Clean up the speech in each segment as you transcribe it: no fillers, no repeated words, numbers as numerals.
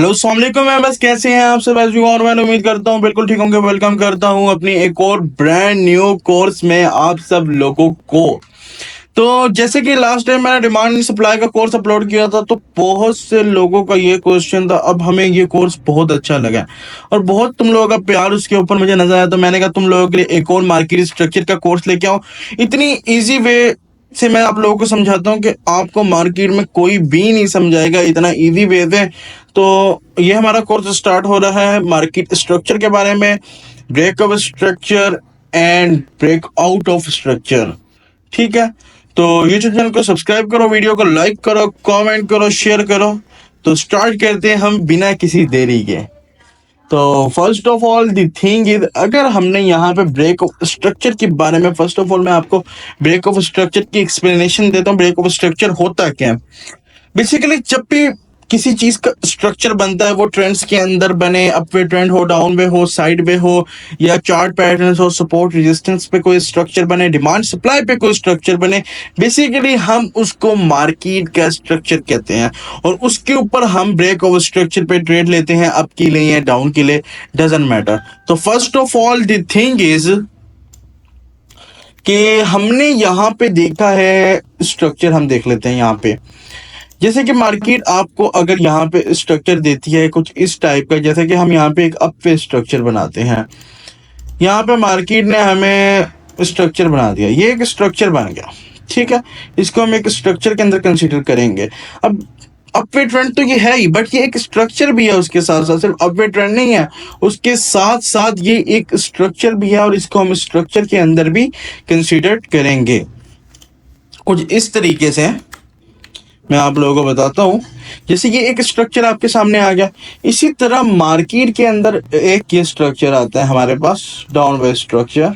Hello अस्सलाम वालेकुम। मैं बस कैसे हैं आप सब? ऐसे और मैं उम्मीद करता हूँ बिल्कुल ठीक होंगे। वेलकम करता हूँ अपनी एक और ब्रांड न्यू कोर्स में आप सब लोगों को। तो जैसे कि लास्ट टाइम मैंने डिमांड एंड सप्लाई का कोर्स अपलोड किया था, तो बहुत से लोगों का ये क्वेश्चन था। अब हमें ये कोर्स बहुत अच्छा लगा और बहुत तुम लोगों का प्यार उसके ऊपर मुझे नजर आया, तो मैंने कहा तुम लोगों के लिए एक और मार्केट स्ट्रक्चर का कोर्स लेके आओ। इतनी इजी वे से मैं आप लोगों को समझाता हूँ कि आपको मार्केट में कोई भी नहीं समझाएगा, इतना इजी वे से। तो ये हमारा कोर्स स्टार्ट हो रहा है मार्केट स्ट्रक्चर के बारे में, break of structure and break out of structure. ठीक है, तो यूट्यूब चैनल को सब्सक्राइब करो, वीडियो को लाइक करो, कमेंट करो, शेयर करो। तो स्टार्ट करते हैं हम बिना किसी देरी के। तो first of all the thing is, अगर हमने यहाँ पे ब्रेक ऑफ स्ट्रक्चर के बारे में, फर्स्ट ऑफ ऑल मैं आपको ब्रेक ऑफ स्ट्रक्चर की एक्सप्लेनेशन देता हूँ। ब्रेक ऑफ स्ट्रक्चर होता क्या है? बेसिकली जब भी किसी चीज का स्ट्रक्चर बनता है, वो ट्रेंड्स के अंदर बने, अप वे ट्रेंड हो, डाउन वे हो, साइड वे हो, या चार्ट पैटर्न्स हो, सपोर्ट रेजिस्टेंस पे कोई स्ट्रक्चर बने, डिमांड सप्लाई पे कोई स्ट्रक्चर बने, बेसिकली हम उसको मार्केट का स्ट्रक्चर कहते हैं। और उसके ऊपर हम ब्रेक ऑफ स्ट्रक्चर पे ट्रेड लेते हैं, अप के लिए या डाउन के लिए, डजंट मैटर। तो first of all the thing is कि हमने यहाँ पे देखा है स्ट्रक्चर, हम देख लेते हैं यहाँ पे। जैसे कि मार्केट आपको अगर यहाँ पे स्ट्रक्चर देती है कुछ इस टाइप का, जैसे कि हम यहाँ पे एक अप पे स्ट्रक्चर बनाते हैं, यहाँ पे मार्केट ने हमें स्ट्रक्चर बना दिया, ये एक स्ट्रक्चर बन गया। ठीक है, इसको हम एक स्ट्रक्चर के अंदर कंसीडर करेंगे। अब अपवे ट्रेंड तो ये है ही, बट ये एक स्ट्रक्चर भी है। उसके साथ साथ सिर्फ अपवे ट्रेंड नहीं है, उसके साथ साथ ये एक स्ट्रक्चर भी है, और इसको हम स्ट्रक्चर के अंदर भी कंसीडर करेंगे। कुछ इस तरीके से मैं आप लोगों को बताता हूँ। जैसे ये एक स्ट्रक्चर आपके सामने आ गया, इसी तरह मार्केट के अंदर एक ये स्ट्रक्चर आता है हमारे पास, डाउन वे स्ट्रक्चर।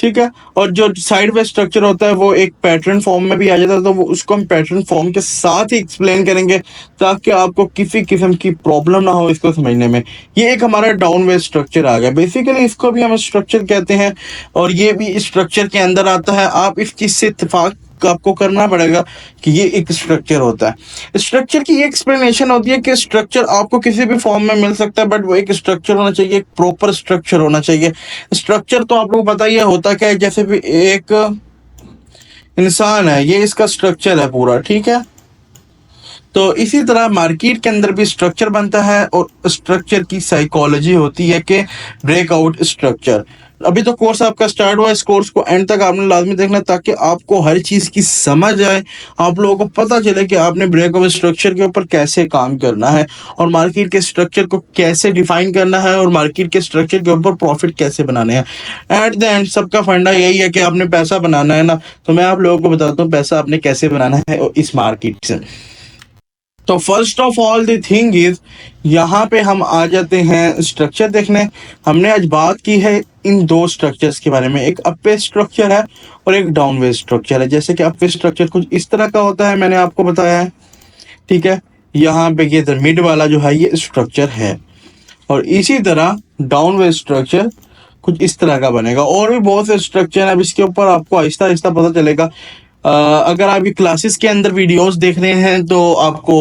ठीक है, और जो साइड वे स्ट्रक्चर होता है वो एक पैटर्न फॉर्म में भी आ जाता है, तो वो उसको हम पैटर्न फॉर्म के साथ ही एक्सप्लेन करेंगे, ताकि आपको किसी किस्म की प्रॉब्लम ना हो इसको समझने में। ये एक हमारा डाउन वे स्ट्रक्चर आ गया, बेसिकली इसको भी हम स्ट्रक्चर कहते हैं, और ये भी स्ट्रक्चर के अंदर आता है। आप इस चीज से इत्तेफाक आपको करना पड़ेगा कि ये एक स्ट्रक्चर होता है। स्ट्रक्चर की ये एक्सप्लेनेशन होती है कि स्ट्रक्चर आपको किसी भी फॉर्म में मिल सकता है, बट वो एक स्ट्रक्चर होना चाहिए, एक प्रॉपर स्ट्रक्चर होना चाहिए। स्ट्रक्चर तो आप लोगों को पता ही है होता क्या है, जैसे भी एक इंसान है, ये इसका स्ट्रक्चर है पूरा। ठीक है, तो इसी तरह मार्केट के अंदर भी स्ट्रक्चर बनता है, और स्ट्रक्चर की साइकोलॉजी होती है कि ब्रेकआउट स्ट्रक्चर। अभी तो कोर्स आपका स्टार्ट हुआ है, इस कोर्स को एंड तक आपने लाजमी देखना, ताकि आपको हर चीज की समझ आए, आप लोगों को पता चले कि आपने ब्रेकआउट स्ट्रक्चर के ऊपर कैसे काम करना है, और मार्केट के स्ट्रक्चर को कैसे डिफाइन करना है, और मार्केट के स्ट्रक्चर के ऊपर प्रॉफिट कैसे बनाने हैं। एट द एंड सबका फंडा यही है कि आपने पैसा बनाना है ना। तो मैं आप लोगों को बताता हूँ पैसा आपने कैसे बनाना है इस मार्केट से। तो first of all the thing is, यहाँ पे हम आ जाते हैं स्ट्रक्चर देखने। हमने आज बात की है इन दो स्ट्रक्चर्स के बारे में, एक अप वे स्ट्रक्चर है और एक डाउन वे स्ट्रक्चर है। जैसे कि अप वे स्ट्रक्चर कुछ इस तरह का होता है, मैंने आपको बताया है। ठीक है, यहाँ पे ये मिड वाला जो है ये स्ट्रक्चर है, और इसी तरह डाउन वे स्ट्रक्चर कुछ इस तरह का बनेगा। और भी बहुत से स्ट्रक्चर है, अब इसके ऊपर आपको आहिस्ता आहिस्ता पता चलेगा। अगर आप ये क्लासेस के अंदर वीडियोस देख रहे हैं तो आपको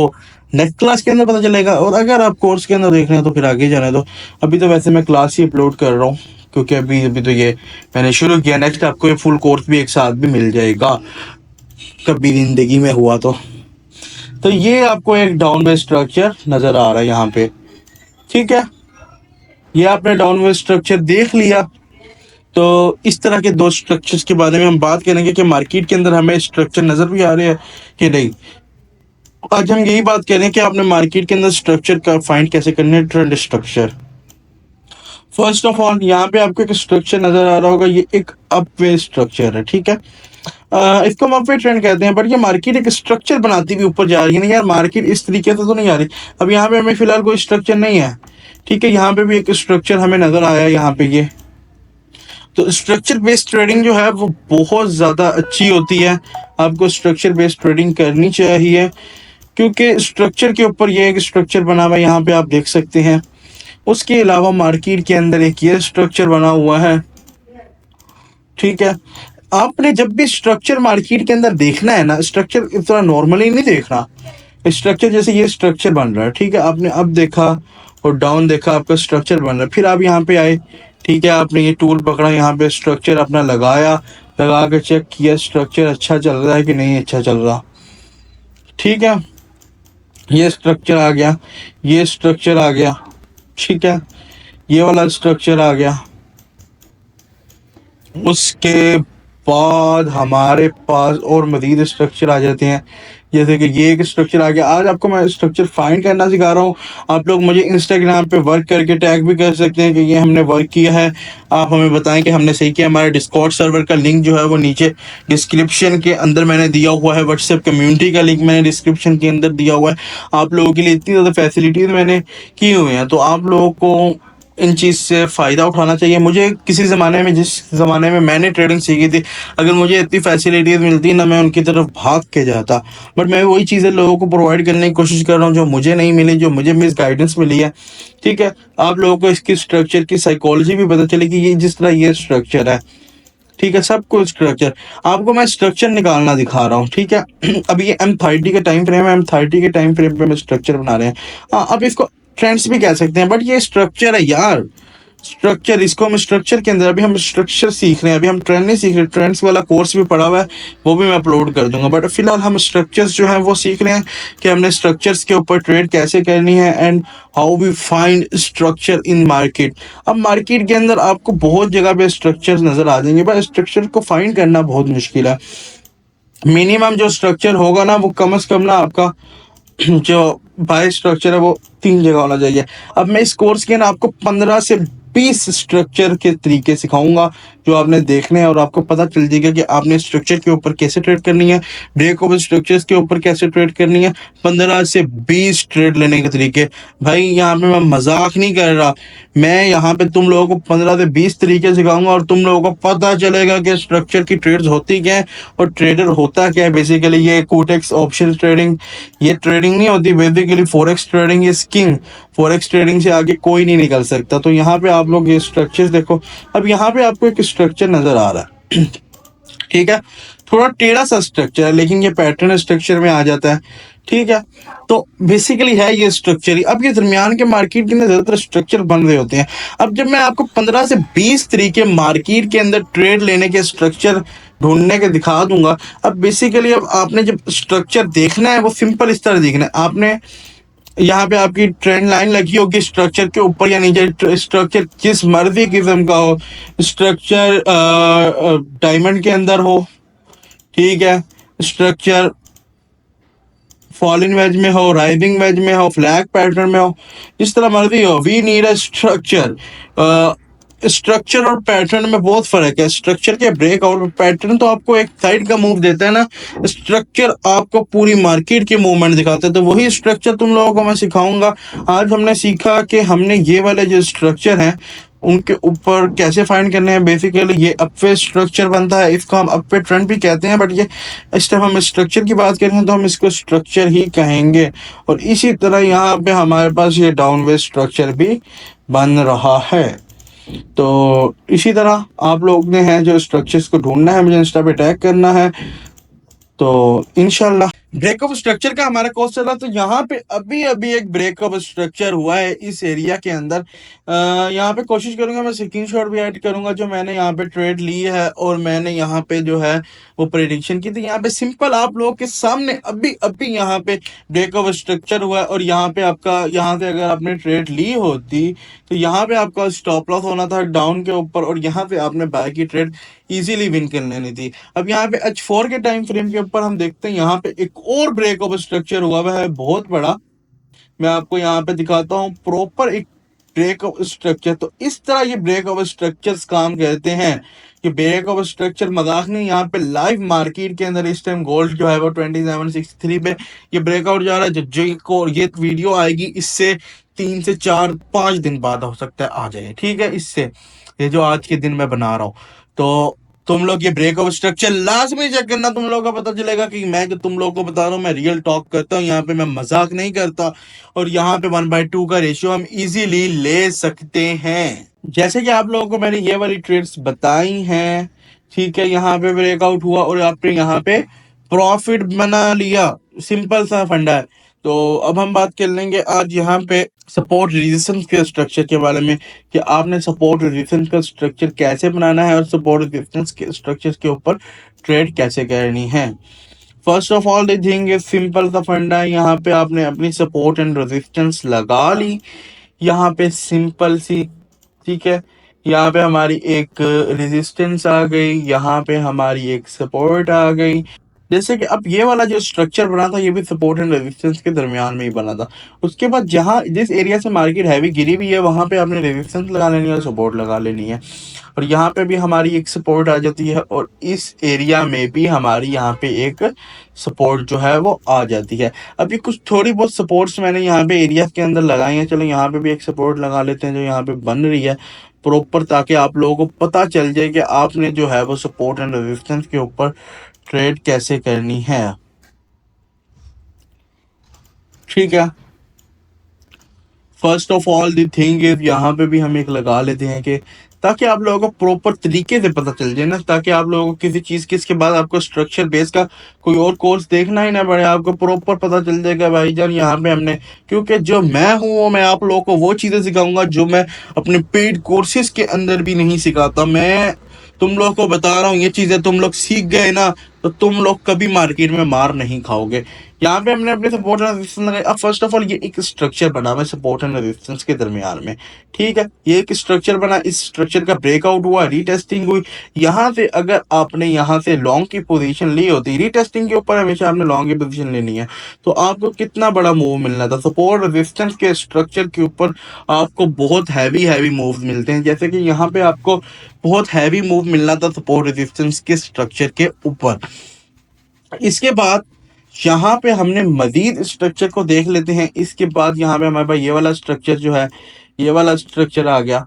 नेक्स्ट क्लास के अंदर पता चलेगा, और अगर आप कोर्स के अंदर देख रहे हैं तो फिर आगे जाने दो। अभी तो वैसे मैं क्लास ही अपलोड कर रहा हूँ, क्योंकि अभी अभी तो ये मैंने शुरू किया। नेक्स्ट आपको ये फुल कोर्स भी एक साथ भी मिल जाएगा, कभी जिंदगी में हुआ तो ये आपको एक डाउन वे स्ट्रक्चर नजर आ रहा है यहाँ पे। ठीक है, ये आपने डाउन वे स्ट्रक्चर देख लिया। तो इस तरह के दो स्ट्रक्चर्स के बारे में हम बात करेंगे कि मार्केट के अंदर हमें स्ट्रक्चर नजर भी आ रहे हैं कि नहीं। आज हम यही बात करें कि आपने मार्केट के अंदर स्ट्रक्चर का फाइंड कैसे करना है, trend structure. First of all यहाँ पे आपको एक स्ट्रक्चर नजर आ रहा होगा, ये एक अपवे स्ट्रक्चर है। ठीक है, इसको हम अपवे ट्रेंड कहते हैं, बट ये मार्केट एक स्ट्रक्चर बनाती हुई ऊपर जा रही है ना यार। मार्केट इस तरीके से तो नहीं आ रही। अब यहाँ पे हमें फिलहाल कोई स्ट्रक्चर नहीं है। ठीक है, यहाँ पे भी एक स्ट्रक्चर हमें नजर आया यहाँ पे ये। तो स्ट्रक्चर बेस्ड ट्रेडिंग जो है वो बहुत ज़्यादा अच्छी होती है, आपको स्ट्रक्चर बेस्ड ट्रेडिंग करनी चाहिए, क्योंकि स्ट्रक्चर के ऊपर ये एक स्ट्रक्चर बना हुआ है, यहाँ पे आप देख सकते हैं। उसके अलावा मार्केट के अंदर एक ये स्ट्रक्चर बना हुआ है। ठीक है, आपने जब भी स्ट्रक्चर मार्केट के अंदर देखना है ना, स्ट्रक्चर इतना नॉर्मली नहीं देखना स्ट्रक्चर जैसे ये स्ट्रक्चर बन रहा है, ठीक है, आपने अब देखा और डाउन देखा, आपका स्ट्रक्चर बन रहा है, फिर आप यहाँ पे आए, ठीक है, आपने ये टूल पकड़ा, यहाँ पे स्ट्रक्चर अपना लगाया, लगा के चेक किया स्ट्रक्चर अच्छा चल रहा है कि नहीं अच्छा चल रहा, ठीक है, ये स्ट्रक्चर आ गया, ये स्ट्रक्चर आ गया, ठीक है, ये वाला स्ट्रक्चर आ गया। उसके बाद हमारे पास और मजीद स्ट्रक्चर आ जाते हैं, जैसे कि ये एक स्ट्रक्चर आ गया। आज आपको मैं स्ट्रक्चर फाइंड करना सिखा रहा हूँ। आप लोग मुझे इंस्टाग्राम पे वर्क करके टैग भी कर सकते हैं कि ये हमने वर्क किया है, आप हमें बताएं कि हमने सही किया। हमारे डिस्कॉर्ड सर्वर का लिंक जो है वो नीचे डिस्क्रिप्शन के अंदर मैंने दिया हुआ है, व्हाट्सएप कम्युनिटी का लिंक मैंने डिस्क्रिप्शन के अंदर दिया हुआ है। आप लोगों के लिए इतनी ज़्यादा फैसिलिटीज़ मैंने की हुई हैं, तो आप लोगों को इन चीज़ से फ़ायदा उठाना चाहिए। मुझे किसी ज़माने में, जिस ज़माने में मैंने ट्रेडिंग सीखी थी, अगर मुझे इतनी फैसिलिटीज़ मिलती ना, मैं उनकी तरफ भाग के जाता। बट मैं वही चीज़ें लोगों को प्रोवाइड करने की कोशिश कर रहा हूँ जो मुझे नहीं मिली, जो मुझे मिस गाइडेंस मिली है, ठीक है। आप लोगों को इसकी स्ट्रक्चर की साइकोलॉजी भी पता चले कि ये जिस तरह ये स्ट्रक्चर है, ठीक है, सब कुछ स्ट्रक्चर आपको मैं स्ट्रक्चर निकालना दिखा रहा हूँ, ठीक है। अब ये M30 का टाइम फ्रेम है, M30 के टाइम फ्रेम पे हम स्ट्रक्चर बना रहे हैं। हाँ, अब इसको ट्रेंड्स भी कह सकते हैं, बट ये स्ट्रक्चर है यार, स्ट्रक्चर, इसको हम स्ट्रक्चर के अंदर, अभी हम स्ट्रक्चर सीख रहे हैं, अभी हम ट्रेंड नहीं सीख रहे। ट्रेंड्स वाला कोर्स भी पड़ा हुआ है, वो भी मैं अपलोड कर दूंगा, बट फिलहाल हम स्ट्रक्चर्स जो है वो सीख रहे हैं कि हमने स्ट्रक्चर्स के ऊपर ट्रेड कैसे करनी है and how we find structure in market. अब मार्केट के अंदर आपको बहुत जगह पे स्ट्रक्चर्स नजर आ जाएंगे, बट स्ट्रक्चर को फाइंड करना बहुत मुश्किल है। मिनिमम जो स्ट्रक्चर होगा ना, वो कम से कम ना आपका जो बाय स्ट्रक्चर है वो 3 जगह होना चाहिए। अब मैं इस कोर्स के ना आपको 15 से 20 स्ट्रक्चर के तरीके सिखाऊंगा जो आपने देखने हैं, और आपको पता चल जाएगा कि आपने स्ट्रक्चर के ऊपर कैसे ट्रेड करनी है, ब्रेक ओवर स्ट्रक्चर्स के ऊपर कैसे ट्रेड करनी है। 15 से 20 ट्रेड लेने के तरीके, भाई यहाँ पे मैं मजाक नहीं कर रहा, मैं यहाँ पे तुम लोगों को 15 से 20 तरीके सिखाऊंगा और तुम लोगों को पता चलेगा कि स्ट्रक्चर की ट्रेड्स होती क्या है और ट्रेडर होता क्या है। बेसिकली ये कोटेक्स ऑप्शन ट्रेडिंग, ये ट्रेडिंग नहीं होती, basically forex trading is king. Forex trading से आगे कोई नहीं निकल सकता। तो यहाँ पे आप लोग ये स्ट्रक्चर्स देखो। अब यहाँ पे आपको एक स्ट्रक्चर नजर आ रहा है, ठीक है, थोड़ा टेढ़ा सा स्ट्रक्चर है, लेकिन ये पैटर्न स्ट्रक्चर में आ जाता है, ठीक है। तो बेसिकली है ये स्ट्रक्चर ही। अब ये दरमियान के मार्केट के अंदर ज्यादातर स्ट्रक्चर बन रहे होते हैं। अब जब मैं आपको 15 से 20 तरीके मार्केट के अंदर ट्रेड लेने के स्ट्रक्चर ढूंढने के दिखा दूंगा। अब बेसिकली अब आपने जब स्ट्रक्चर देखना है वो सिंपल इस तरह देखना है। आपने यहाँ पे आपकी ट्रेंड लाइन लगी होगी स्ट्रक्चर के ऊपर या नीचे, स्ट्रक्चर जिस मर्जी किस्म का हो, स्ट्रक्चर डायमंड के अंदर हो, ठीक है, स्ट्रक्चर फॉलिन वेज में हो, राइजिंग वेज में हो, फ्लैग पैटर्न में हो, जिस तरह मर्जी हो, we need a structure. Structure और पैटर्न में बहुत फर्क है। स्ट्रक्चर के ब्रेक और पैटर्न तो आपको एक साइड का मूव देता है ना, स्ट्रक्चर आपको पूरी मार्केट की मूवमेंट दिखाता है। तो वही स्ट्रक्चर तुम लोगों को मैं सिखाऊंगा। आज हमने सीखा कि हमने ये वाले जो स्ट्रक्चर हैं उनके ऊपर कैसे फाइंड करने हैं। बेसिकली ये अपवे स्ट्रक्चर बनता है, इसको हम अपवे ट्रेंड भी कहते हैं, बट ये इस टाइम हम स्ट्रक्चर की बात करें तो हम इसको स्ट्रक्चर ही कहेंगे। और इसी तरह यहाँ पे हमारे पास ये डाउनवे स्ट्रक्चर भी बन रहा है। तो इसी तरह आप लोग ने हैं जो स्ट्रक्चर्स को ढूंढना है, मुझे इंस्टा पे टैग करना है, तो इंशाल्लाह। ब्रेकअप स्ट्रक्चर का हमारा कोर्स चला, तो यहाँ पे अभी अभी एक ब्रेकअप स्ट्रक्चर हुआ है इस एरिया के अंदर। यहाँ पे कोशिश करूंगा, मैं स्क्रीनशॉट भी ऐड करूंगा जो मैंने यहाँ पे ट्रेड ली है और मैंने यहाँ पे जो है वो प्रेडिक्शन की थी। यहाँ पे सिंपल आप लोगों के सामने अभी अभी यहाँ पे ब्रेकअप स्ट्रक्चर हुआ है, और यहाँ पे आपका, यहाँ से अगर आपने ट्रेड ली होती तो यहाँ पे आपका स्टॉप लॉस होना था डाउन के ऊपर, और यहाँ पे आपने बाय की ट्रेड इजीली विन कर लेनी थी। अब यहाँ पे H4 के टाइम फ्रेम के ऊपर हम देखते हैं यहाँ पे एक और ब्रेक ऑफ स्ट्रक्चर हुआ है बहुत बड़ा। मैं आपको यहाँ पे दिखाता हूँ प्रॉपर एक ब्रेक ऑफ स्ट्रक्चर। तो इस तरह ये ब्रेक ऑफ स्ट्रक्चर्स काम करते हैं। ये ब्रेक ऑफ स्ट्रक्चर मजाक नहीं, यहाँ पे लाइव मार्केट के अंदर इस टाइम गोल्ड जो है वो 2763 पे ये ब्रेकआउट जा रहा है। जो को ये वीडियो आएगी इससे 3 से 4 5 दिन बाद हो सकता है आ जाए, ठीक है, इससे ये जो आज के दिन मैं बना रहा हूँ। तो तुम लोग ये ब्रेक ऑफ स्ट्रक्चर लाजमी चेक करना, तुम लोगों को पता चलेगा कि मैं जो तुम लोगों को बता रहा हूँ मैं रियल टॉक करता हूँ, यहाँ पे मैं मजाक नहीं करता। और यहाँ पे 1/2 का रेशियो हम इजीली ले सकते हैं। जैसे कि आप लोगों को मैंने ये वाली ट्रेड्स बताई हैं, ठीक है, यहाँ पे ब्रेकआउट हुआ और आपने यहाँ पे प्रॉफिट बना लिया। सिंपल सा फंडा है। तो अब हम बात कर लेंगे आज यहाँ पे सपोर्ट रेजिस्टेंस के स्ट्रक्चर के बारे में, कि आपने सपोर्ट रेजिस्टेंस का स्ट्रक्चर कैसे बनाना है और सपोर्ट रेजिस्टेंस के स्ट्रक्चर के ऊपर ट्रेड कैसे करनी है। First of all the thing is simple सा फंडा है, यहाँ पे आपने अपनी सपोर्ट एंड रेजिस्टेंस लगा ली, यहाँ पे सिंपल सी, ठीक है। यहाँ पे हमारी एक रेजिस्टेंस आ गई, यहाँ पे हमारी एक सपोर्ट आ गई। जैसे कि अब ये वाला जो स्ट्रक्चर बना था ये भी सपोर्ट एंड रेजिस्टेंस के दरमियान में ही बना था। उसके बाद जहाँ जिस एरिया से मार्केट हैवी गिरी हुई है वहां पे आपने रेजिस्टेंस लगा लेनी है और सपोर्ट लगा लेनी है, और यहाँ पे भी हमारी एक सपोर्ट आ जाती है, और इस एरिया में भी हमारी यहाँ पे एक सपोर्ट जो है वो आ जाती है। अभी कुछ थोड़ी बहुत सपोर्ट्स मैंने यहाँ पे एरिया के अंदर लगाई हैं, चलो यहाँ पे भी एक सपोर्ट लगा लेते हैं जो यहाँ पे बन रही है प्रॉपर, ताकि आप लोगों को पता चल जाए कि आपने जो है वो सपोर्ट एंड रेजिस्टेंस के ऊपर ट्रेड कैसे करनी है। ठीक है, first of all the thing is यहाँ पे भी हम एक लगा लेते हैं कि ताकि आप लोगों को प्रॉपर तरीके से पता चल जाए ना, ताकि आप लोगों को किसी चीज के इसके बाद आपको स्ट्रक्चर बेस का कोई और कोर्स देखना ही ना पड़े, आपको प्रॉपर पता चल जाएगा भाईजान यहाँ पे हमने, क्योंकि जो मैं हूँ वो मैं आप लोगों को वो चीजें सिखाऊंगा जो मैं अपने पेड कोर्सेज के अंदर भी नहीं सिखाता। मैं तुम लोग को बता रहा हूँ ये चीजें तुम लोग सीख गए ना तो तुम लोग कभी मार्केट में मार नहीं खाओगे। यहाँ पे हमने अपने सपोर्ट एंड रेजिस्टेंस लगाए। अब फर्स्ट ऑफ ऑल ये एक स्ट्रक्चर बना हुआ है सपोर्ट एंड रेजिस्टेंस के दरमियान में, ठीक है। ये एक स्ट्रक्चर बना, इस स्ट्रक्चर का ब्रेकआउट हुआ, रीटेस्टिंग हुई। यहाँ से अगर आपने यहाँ से लॉन्ग की पोजीशन ली होती, रीटेस्टिंग के ऊपर हमेशा आपने लॉन्ग की पोजीशन लेनी है, तो आपको कितना बड़ा मूव मिलना था। सपोर्ट रेजिस्टेंस के स्ट्रक्चर के ऊपर आपको बहुत हैवी हैवी मूव मिलते हैं, जैसे कि यहाँ पे आपको बहुत हैवी मूव मिलना था सपोर्ट रेजिस्टेंस के स्ट्रक्चर के ऊपर। इसके बाद यहाँ पे हमने मजीद स्ट्रक्चर को देख लेते हैं। इसके बाद यहाँ पे हमारे पास ये वाला स्ट्रक्चर जो है, ये वाला स्ट्रक्चर आ गया,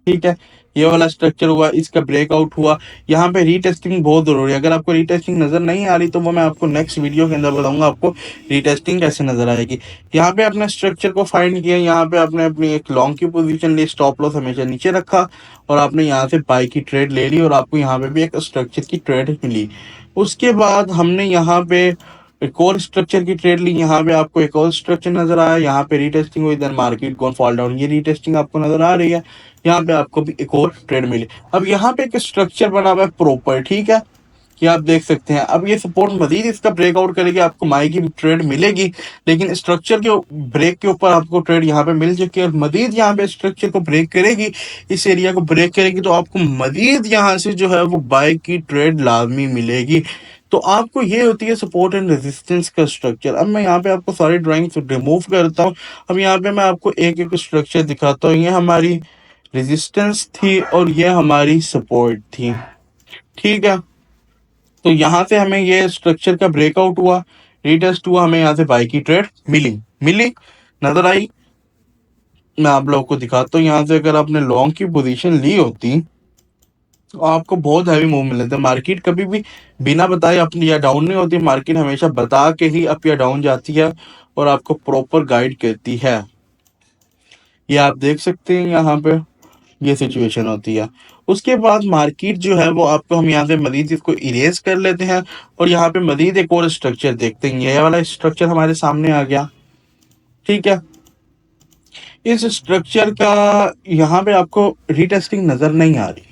ठीक है। ये वाला स्ट्रक्चर हुआ, इसका ब्रेकआउट हुआ। यहाँ पे रीटेस्टिंग बहुत जरूरी है, अगर आपको रीटेस्टिंग नजर नहीं आ रही तो वो मैं आपको नेक्स्ट वीडियो के अंदर बताऊंगा आपको रीटेस्टिंग कैसे नजर आएगी। यहाँ पे अपने स्ट्रक्चर को फाइंड किया, यहाँ पे आपने अपनी एक लॉन्ग की पोजीशन ली, स्टॉप लॉस हमेशा नीचे रखा, और आपने यहाँ से बाई की ट्रेड ले ली, और आपको यहाँ पे भी एक स्ट्रक्चर की ट्रेड मिली। उसके बाद हमने यहाँ पे एक और स्ट्रक्चर की ट्रेड ली, यहाँ पे आपको एक और स्ट्रक्चर नजर आया, यहाँ पे रीटेस्टिंग हुई, then market gone fall down, ये रीटेस्टिंग आपको नजर आ रही है। यहाँ पे आपको भी एक और ट्रेड मिली। अब यहाँ पे एक स्ट्रक्चर बना हुआ है प्रॉपर, ठीक है, कि आप देख सकते हैं। अब ये सपोर्ट मजीद इसका ब्रेकआउट करेगी, आपको माई की ट्रेड मिलेगी, लेकिन स्ट्रक्चर के ब्रेक के ऊपर आपको ट्रेड यहाँ पे मिल चुकी है, और मजीद यहाँ पे स्ट्रक्चर को ब्रेक करेगी, इस एरिया को ब्रेक करेगी, तो आपको मजीद यहाँ से जो है वो बाय की ट्रेड लाजमी मिलेगी। तो आपको ये होती है सपोर्ट एंड रेजिस्टेंस का स्ट्रक्चर। अब मैं यहाँ पे आपको सारी ड्राइंग रिमूव करता हूँ। अब यहाँ पे मैं आपको एक एक स्ट्रक्चर दिखाता हूँ। ये हमारी रेजिस्टेंस थी और ये हमारी सपोर्ट थी, ठीक है। तो यहाँ से हमें ये स्ट्रक्चर का ब्रेकआउट हुआ, रीटेस्ट हुआ, हमें यहाँ से बाई की ट्रेड मिली, नजर आई। मैं आप लोगों को दिखाता हूँ, यहाँ से अगर आपने लॉन्ग की पोजीशन ली होती तो आपको बहुत हैवी मूव मिल जाता है। मार्केट कभी भी बिना बताए अप या डाउन नहीं होती, मार्केट हमेशा बता के ही अप या डाउन जाती है और आपको प्रॉपर गाइड करती है। ये आप देख सकते हैं यहाँ पे ये सिचुएशन होती है। उसके बाद मार्केट जो है वो आपको, हम यहाँ से मजीद इसको इरेज कर लेते हैं और यहाँ पे मजीद एक और स्ट्रक्चर देखते हैं। ये वाला स्ट्रक्चर हमारे सामने आ गया, ठीक है। इस स्ट्रक्चर का यहाँ पे आपको रीटेस्टिंग नजर नहीं आ रही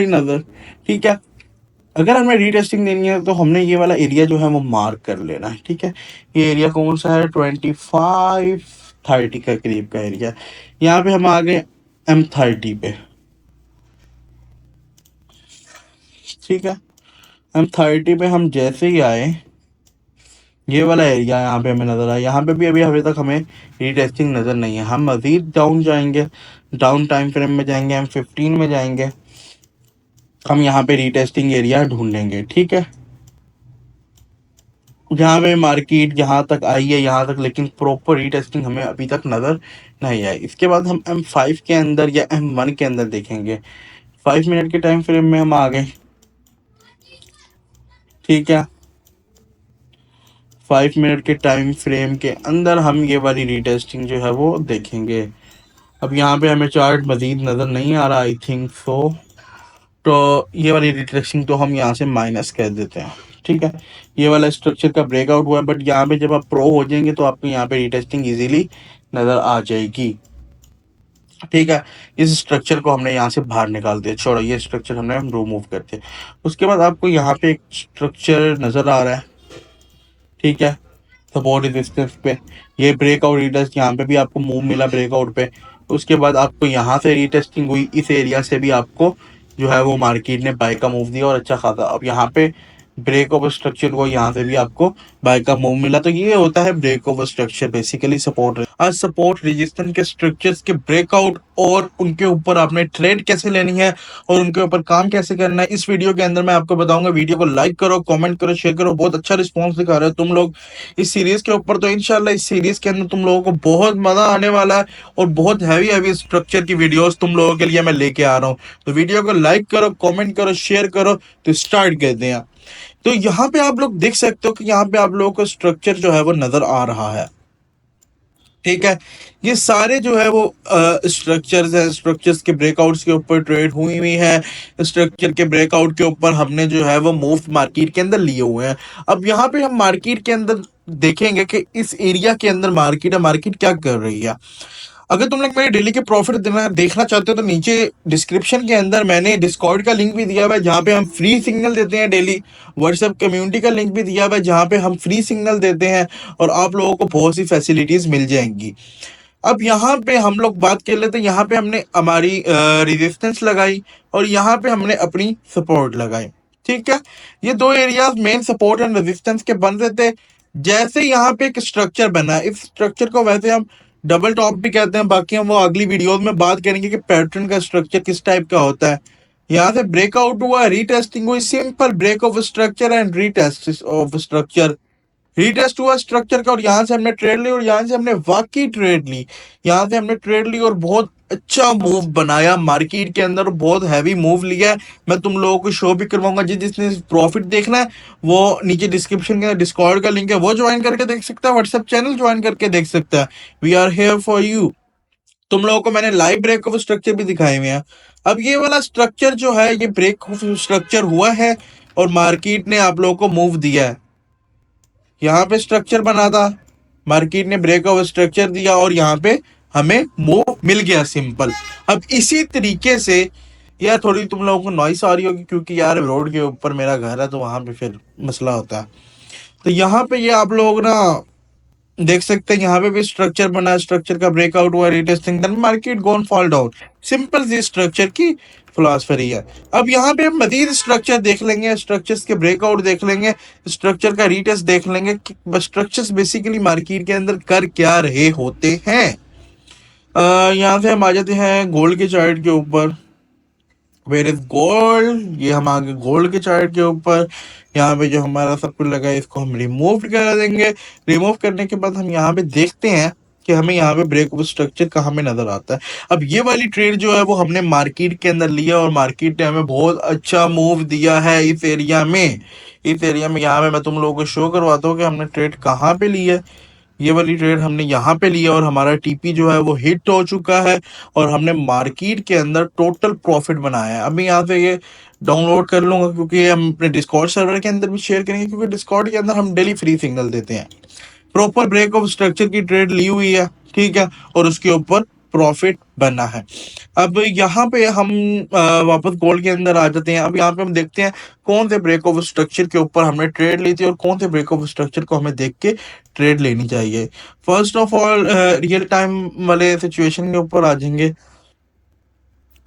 नजर, ठीक है। अगर हमें रीटेस्टिंग देनी है तो हमने ये वाला एरिया जो है वो मार्क कर लेना है, ठीक है। ये एरिया कौन सा है, 25-30 का करीब का एरिया। यहाँ पे हम आ गए M30 पे, ठीक है। M30 पे हम जैसे ही आए, ये वाला एरिया यहाँ पे हमें नजर आया। यहाँ पे भी अभी तक हमें रीटेस्टिंग नजर नहीं है। हम मजीद डाउन जाएंगे, डाउन टाइम फ्रेम में जाएंगे, M15 में जाएंगे, हम यहाँ पे रीटेस्टिंग एरिया ढूंढेंगे, ठीक है। जहाँ पे मार्केट यहाँ तक आई है, यहाँ तक, लेकिन प्रॉपर रीटेस्टिंग हमें अभी तक नजर नहीं आई। इसके बाद हम M5 के अंदर या M1 के अंदर देखेंगे। 5 मिनट के टाइम फ्रेम में हम आ गए, ठीक है। 5 मिनट के टाइम फ्रेम के अंदर हम ये वाली रीटेस्टिंग जो है वो देखेंगे। अब यहाँ पे हमें चार्ट मजीद नजर नहीं आ रहा, आई थिंक सो, तो ये वाली रीटेस्टिंग तो हम यहाँ से माइनस कर देते हैं, ठीक है, ये वाला स्ट्रक्चर का ब्रेकआउट हुआ है, बट यहाँ पे जब आप प्रो हो जाएंगे तो आपको यहाँ पे रीटेस्टिंग इजीली नजर आ जाएगी। ठीक है, इस स्ट्रक्चर को हमने यहाँ से बाहर निकाल दिया, छोड़ो ये स्ट्रक्चर हमने रिमूव कर दिया। उसके बाद आपको यहाँ पे एक स्ट्रक्चर नजर आ रहा है, ठीक है, सपोर्ट रेजिस्टेंस पे, ये ब्रेकआउट रीटेस्ट, यहाँ पे भी आपको मूव मिला ब्रेकआउट पे। उसके बाद आपको यहाँ से रीटेस्टिंग हुई, इस एरिया से भी आपको जो है वो मार्केट ने बाय का मूव दिया और अच्छा खासा। अब यहाँ पे ब्रेक ऑफ स्ट्रक्चर को, यहाँ से भी आपको बाय का मूव मिला। तो ये होता है break of structure, basically support. आज सपोर्ट रेजिस्टेंस के स्ट्रक्चर्स के ब्रेकआउट और उनके ऊपर आपने ट्रेड कैसे लेनी है और उनके ऊपर काम कैसे करना है, इस वीडियो के अंदर मैं आपको बताऊंगा। वीडियो को लाइक करो, कमेंट करो, शेयर करो। बहुत अच्छा रिस्पॉन्स दिखा रहे हो तुम लोग इस सीरीज के ऊपर। तो इंशाल्लाह इस सीरीज के अंदर तुम लोगों को बहुत मजा आने वाला है और बहुत हैवी हैवी स्ट्रक्चर की वीडियोस तुम लोगों के लिए मैं लेके आ रहा हूँ। तो वीडियो को लाइक करो, कमेंट करो, शेयर करो। तो स्टार्ट करते हैं। तो यहाँ पे आप लोग देख सकते हो कि यहाँ पे आप लोगों को स्ट्रक्चर जो है वो नजर आ रहा है, ठीक है। ये सारे जो है वो स्ट्रक्चर्स हैं, स्ट्रक्चर्स के ब्रेकआउट्स के ऊपर ट्रेड हुई हुई है। स्ट्रक्चर के ब्रेकआउट के ऊपर हमने जो है वो मूव मार्केट के अंदर लिए हुए हैं। अब यहाँ पे हम मार्केट के अंदर देखेंगे कि इस एरिया के अंदर मार्केट क्या कर रही है। अगर तुम लोग मेरे डेली के प्रॉफिट देखना चाहते हो तो नीचे डिस्क्रिप्शन के अंदर मैंने डिस्कॉर्ड का लिंक भी दिया हुआ है, जहाँ पे हम फ्री सिग्नल देते हैं डेली। व्हाट्सएप कम्युनिटी का लिंक भी दिया हुआ है, जहाँ पे हम फ्री सिग्नल देते हैं और आप लोगों को बहुत सी फैसिलिटीज मिल जाएंगी। अब यहाँ पे हम लोग बात कर लेते हैं। यहाँ पे हमने हमारी रेजिस्टेंस लगाई और यहाँ पे हमने अपनी सपोर्ट लगाई, ठीक है। ये दो areas main support and resistance के बन रहे थे। जैसे यहाँ पे एक स्ट्रक्चर बना, इस स्ट्रक्चर को वैसे हम डबल टॉप भी कहते हैं। बाकी हम वो अगली वीडियोस में बात करेंगे कि पैटर्न का स्ट्रक्चर किस टाइप का होता है। यहाँ से ब्रेकआउट हुआ, रीटेस्टिंग हुई, simple break of structure and retest of structure. Retest हुआ स्ट्रक्चर का और यहाँ से हमने ट्रेड ली और यहाँ से हमने वाकई ट्रेड ली। यहाँ से हमने ट्रेड ली और बहुत अच्छा मूव बनाया मार्केट के अंदर, बहुत हैवी मूव लिया है। मैं तुम लोगों को शो भी करवाऊंगा। जिसने प्रॉफिट देखना है वो नीचे डिस्क्रिप्शन के डिस्कॉर्ड का लिंक है, वो ज्वाइन करके देख सकता है। व्हाट्सएप चैनल ज्वाइन करके देख सकता है। We are here for you. तुम लोगों को मैंने लाइव ब्रेक ऑफ स्ट्रक्चर भी दिखाए हुए हैं। अब ये वाला स्ट्रक्चर जो है ये ब्रेक ऑफ स्ट्रक्चर हुआ है और मार्केट ने आप लोगों को मूव दिया है। यहाँ पे स्ट्रक्चर बना था, मार्केट ने ब्रेक ऑफ स्ट्रक्चर दिया और यहाँ पे हमें मूव मिल गया, सिंपल। अब इसी तरीके से यार, थोड़ी तुम लोगों को नॉइस आ रही होगी क्योंकि यार रोड के ऊपर मेरा घर है तो वहां पे फिर मसला होता है। तो यहाँ पे ये आप लोग ना देख सकते हैं, यहाँ पे भी स्ट्रक्चर बना, स्ट्रक्चर का ब्रेकआउट हुआ, retesting, then market gone fall down. Simple सी स्ट्रक्चर की फिलॉसफी है। अब यहाँ पे हम मजीद स्ट्रक्चर देख लेंगे, स्ट्रक्चर्स के ब्रेकआउट देख लेंगे, स्ट्रक्चर का रीटेस्ट देख लेंगे कि स्ट्रक्चर्स बेसिकली मार्केट के अंदर कर क्या रहे होते हैं। यहाँ से हम आ जाते हैं गोल्ड के चार्ट के ऊपर। वेयर इज गोल्ड, ये हम आगे गोल्ड के चार्ट के ऊपर। यहाँ पे जो हमारा सब कुछ लगा है इसको हम रिमूव कर देंगे। रिमूव करने के बाद हम यहाँ पे देखते हैं कि हमें यहाँ पे ब्रेक ऑफ स्ट्रक्चर कहाँ में नजर आता है। अब ये वाली ट्रेड जो है वो हमने मार्केट के अंदर लिया और मार्केट ने हमें बहुत अच्छा मूव दिया है इस एरिया में। इस एरिया में यहाँ पे मैं तुम लोगों को शो करवाता हूँ कि हमने ट्रेड कहाँ पे ली है। ये वाली ट्रेड हमने यहाँ पे लिया और हमारा टीपी जो है वो हिट हो चुका है और हमने मार्केट के अंदर टोटल प्रॉफिट बनाया है। अभी यहाँ से ये डाउनलोड कर लूंगा क्योंकि हम अपने डिस्कॉर्ड सर्वर के अंदर भी शेयर करेंगे, क्योंकि डिस्कॉर्ड के अंदर हम डेली फ्री सिग्नल देते हैं। प्रॉपर ब्रेक ऑफ स्ट्रक्चर की ट्रेड ली हुई है, ठीक है, और उसके ऊपर प्रॉफिट बना है। अब यहाँ पे हम वापस गोल्ड के अंदर आ जाते हैं। अब यहाँ पे हम देखते हैं कौन से ब्रेक ऑफ स्ट्रक्चर के ऊपर हमने ट्रेड ली थी और कौन से ब्रेक ऑफ स्ट्रक्चर को हमें देख के ट्रेड लेनी चाहिए। First of all real time वाले सिचुएशन के ऊपर आ जाएंगे।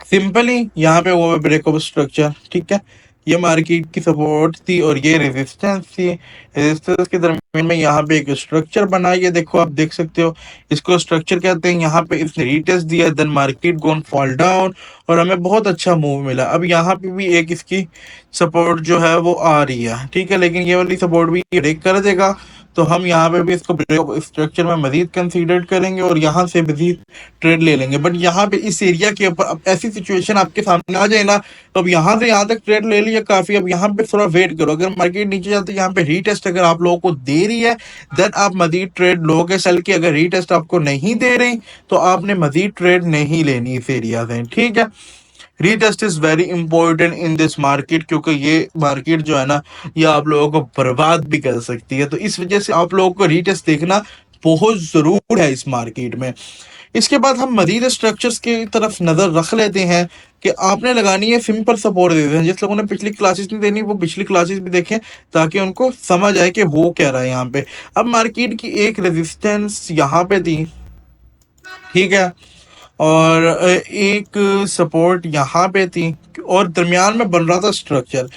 सिंपली यहाँ पे वो ब्रेक ऑफ स्ट्रक्चर, ठीक है, ये मार्केट की सपोर्ट थी और ये रेजिस्टेंस थी। रेजिस्टेंस के दरमियान में यहाँ पे एक स्ट्रक्चर बना, ये देखो आप देख सकते हो, इसको स्ट्रक्चर कहते हैं। यहाँ पे इसने रीटेस्ट दिया, then market gone fall down और हमें बहुत अच्छा मूव मिला। अब यहाँ पे भी एक इसकी सपोर्ट जो है वो आ रही है, ठीक है, लेकिन ये वाली सपोर्ट भी ब्रेक कर देगा तो हम यहाँ पे भी इसको ब्रेक ऑफ स्ट्रक्चर में मजीद कंसीडर करेंगे और यहाँ से मजीद ट्रेड ले लेंगे। बट यहाँ पे इस एरिया के ऊपर अब ऐसी सिचुएशन आपके सामने आ जाए ना, तो अब यहाँ से यहाँ तक ट्रेड ले लिया काफी। अब यहाँ पे थोड़ा वेट करो, अगर मार्केट नीचे जाते यहाँ पे रीटेस्ट अगर आप लोगों को दे रही है देन आप मजीद ट्रेड लोगे सेल की। अगर रीटेस्ट आपको नहीं दे रही तो आपने मजीद ट्रेड नहीं लेनी इस एरिया से, ठीक है। Retest is very important in this market, क्योंकि ये मार्केट जो है ना, ये आप लोगों को बर्बाद भी कर सकती है। तो इस वजह से आप लोगों को रीटेस्ट देखना बहुत जरूर है इस मार्केट में। इसके बाद हम मजीद स्ट्रक्चर्स की तरफ नजर रख लेते हैं कि आपने लगानी है सिंपल सपोर्ट दे देते हैं। जिस लोगों ने पिछली क्लासेस नहीं देनी वो पिछली क्लासेस भी देखें, ताकि उनको समझ आए कि हो क्या रहा है यहाँ पे। अब मार्केट की एक रेजिस्टेंस यहाँ पे थी, ठीक है, और एक सपोर्ट यहाँ पे थी, और दरमियान में बन रहा था स्ट्रक्चर।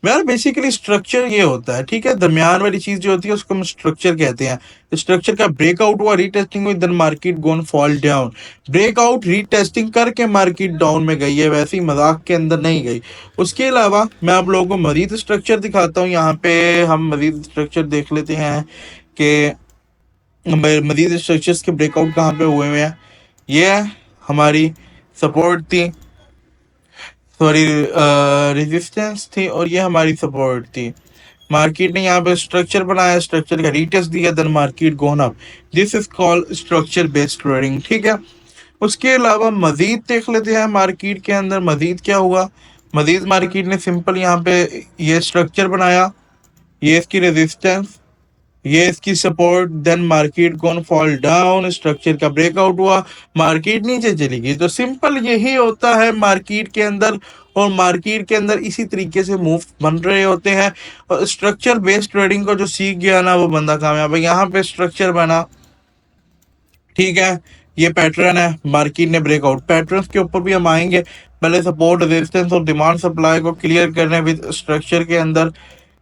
यार बेसिकली स्ट्रक्चर ये होता है, ठीक है, दरमियान वाली चीज जो होती है उसको हम स्ट्रक्चर कहते हैं। स्ट्रक्चर का ब्रेकआउट हुआ, रीटेस्टिंग हुई, then market gone fall down. Breakout retesting करके मार्केट डाउन में गई है, वैसे ही मजाक के अंदर नहीं गई। उसके अलावा मैं आप लोगों को मजीद स्ट्रक्चर दिखाता हूँ। यहाँ पे हम मजीद स्ट्रक्चर देख लेते हैं कि मजीद स्ट्रक्चर्स के ब्रेकआउट कहाँ पे हुए हुए हैं। ये हमारी सपोर्ट थी, सॉरी रेजिस्टेंस थी, और ये हमारी सपोर्ट थी। मार्केट ने यहाँ पे स्ट्रक्चर बनाया, स्ट्रक्चर का रीटेस्ट दिया, then market gone up. This is called structure based trading, ठीक है। उसके अलावा मजीद देख लेते हैं मार्केट के अंदर मजीद क्या हुआ। मजीद मार्केट ने सिंपल यहाँ पे ये स्ट्रक्चर बनाया, ये इसकी रेजिस्टेंस, ये इसकी सपोर्ट, देन मार्केट कौन फॉल डाउन, स्ट्रक्चर का ब्रेकआउट हुआ, मार्केट नीचे चली गई। तो सिंपल यही होता है मार्केट के अंदर, और मार्केट के अंदर इसी तरीके से मूव बन रहे होते हैं। और स्ट्रक्चर बेस्ड ट्रेडिंग को जो सीख गया ना, वो बंदा कामयाब है। यहाँ पे स्ट्रक्चर बना, ठीक है, ये पैटर्न है, मार्केट ने ब्रेकआउट। पैटर्न के ऊपर भी हम आएंगे, पहले सपोर्ट रेजिस्टेंस और डिमांड सप्लाई को क्लियर करने विद स्ट्रक्चर के अंदर।